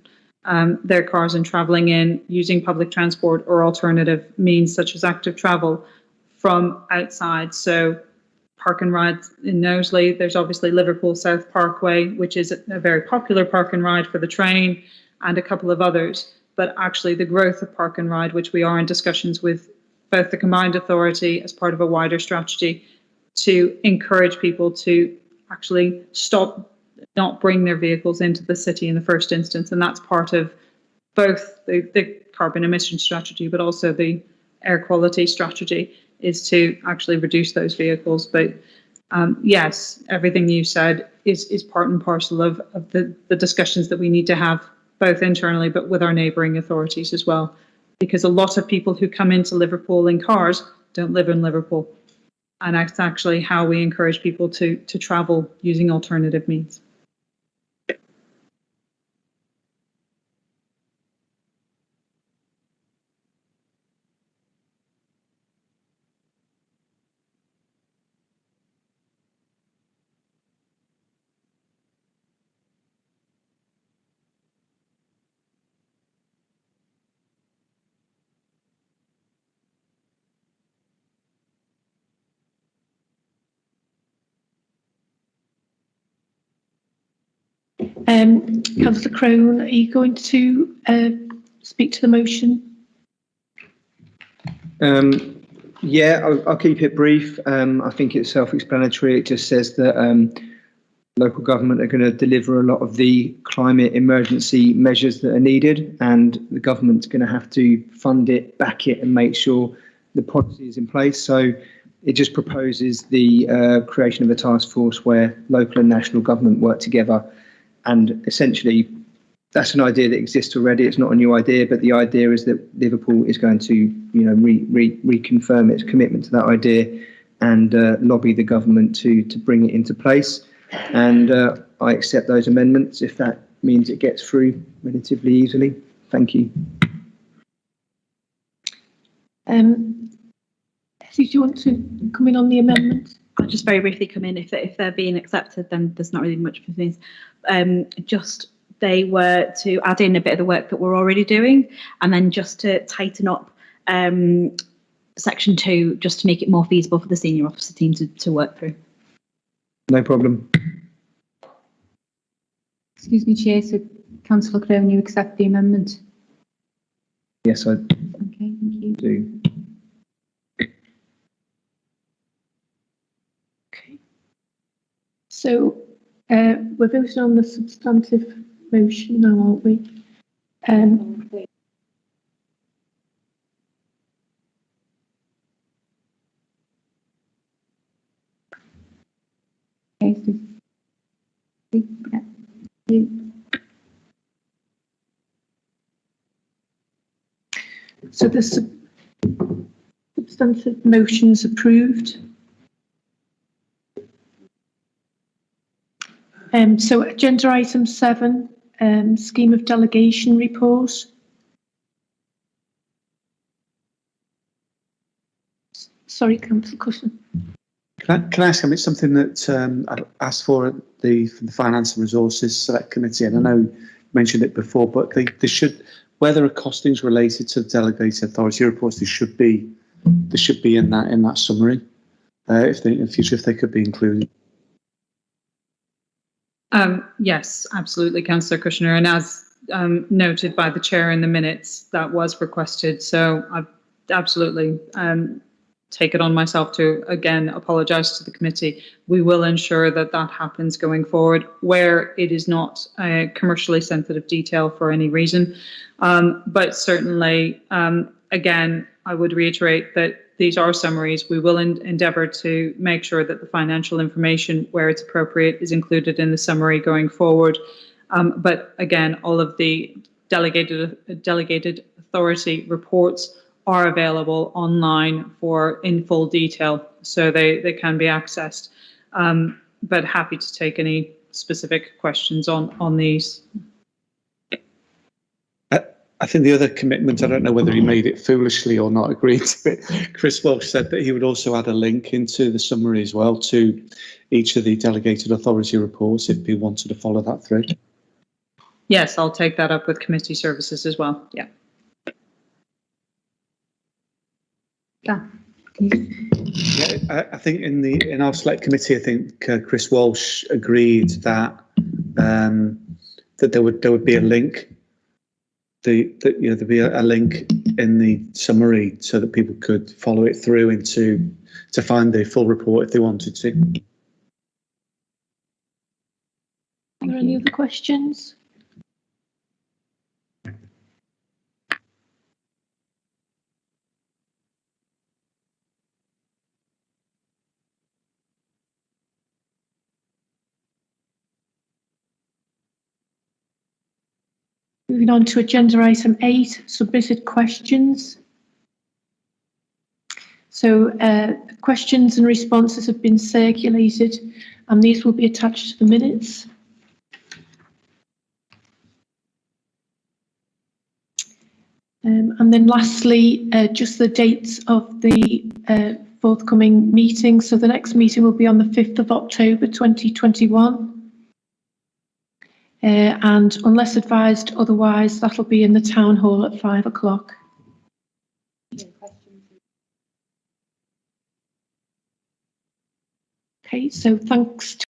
their cars and travelling in, using public transport or alternative means such as active travel from outside. So Park and Ride in Knowsley, there's obviously Liverpool South Parkway, which is a very popular park and ride for the train, and a couple of others. But actually the growth of Park and Ride, which we are in discussions with both the combined authority as part of a wider strategy to encourage people to actually not bring their vehicles into the city in the first instance. And that's part of both the carbon emission strategy, but also the air quality strategy, is to actually reduce those vehicles. But yes, everything you said is part and parcel of the discussions that we need to have, both internally but with our neighbouring authorities as well. Because a lot of people who come into Liverpool in cars don't live in Liverpool. And that's actually how we encourage people to travel using alternative means. Councillor Crone, are you going to speak to the motion? Yeah, I'll keep it brief. I think it's self-explanatory. It just says that local government are going to deliver a lot of the climate emergency measures that are needed, and the government's going to have to fund it, back it, and make sure the policy is in place. So it just proposes the creation of a task force where local and national government work together. And essentially, that's an idea that exists already. It's not a new idea, but the idea is that Liverpool is going to, reconfirm its commitment to that idea and lobby the government to bring it into place. And I accept those amendments if that means it gets through relatively easily. Thank you. Essie, do you want to come in on the amendments? I'll just very briefly come in. If they're being accepted, then there's not really much for things. Just they were to add in a bit of the work that we're already doing, and then just to tighten up section 2, just to make it more feasible for the senior officer team to work through. No problem. Excuse me, Chair. So, Councillor Crone, you accept the amendment? Yes, I Okay, thank you. do. Okay. So we're voting on the substantive motion now, aren't we? Okay, so, yeah. So the substantive motion's approved. So agenda item 7, scheme of delegation report. Sorry, Councillor Cushion. Can I ask him? It's something that I asked for at the Finance and Resources Select Committee, and I know you mentioned it before, but they should, where there are costings related to the delegated authority reports, they should be in that summary. If they, in the future, if they could be included. Yes, absolutely, Councillor Kushner, and as noted by the chair in the minutes, that was requested. So I've absolutely take it on myself to again apologise to the committee. We will ensure that that happens going forward where it is not a commercially sensitive detail for any reason. But certainly, again, I would reiterate that these are summaries. We will endeavour to make sure that the financial information, where it's appropriate, is included in the summary going forward. But again, all of the delegated authority reports are available online in full detail, so they can be accessed. But happy to take any specific questions on these. I think the other commitment, I don't know whether he made it foolishly or not, agreed to it. Chris Welsh said that he would also add a link into the summary as well to each of the delegated authority reports if people wanted to follow that through. Yes, I'll take that up with committee services as well. Yeah. Yeah, I think in our select committee, I think Chris Walsh agreed that that there would be a link. There'd be a link in the summary so that people could follow it through to find the full report if they wanted to. Are there any other questions? Moving on to agenda item 8, submitted questions. So questions and responses have been circulated and these will be attached to the minutes. And then lastly, just the dates of the forthcoming meeting. So the next meeting will be on the 5th of October 2021. And unless advised otherwise, that'll be in the town hall at 5 o'clock. Okay, so thanks to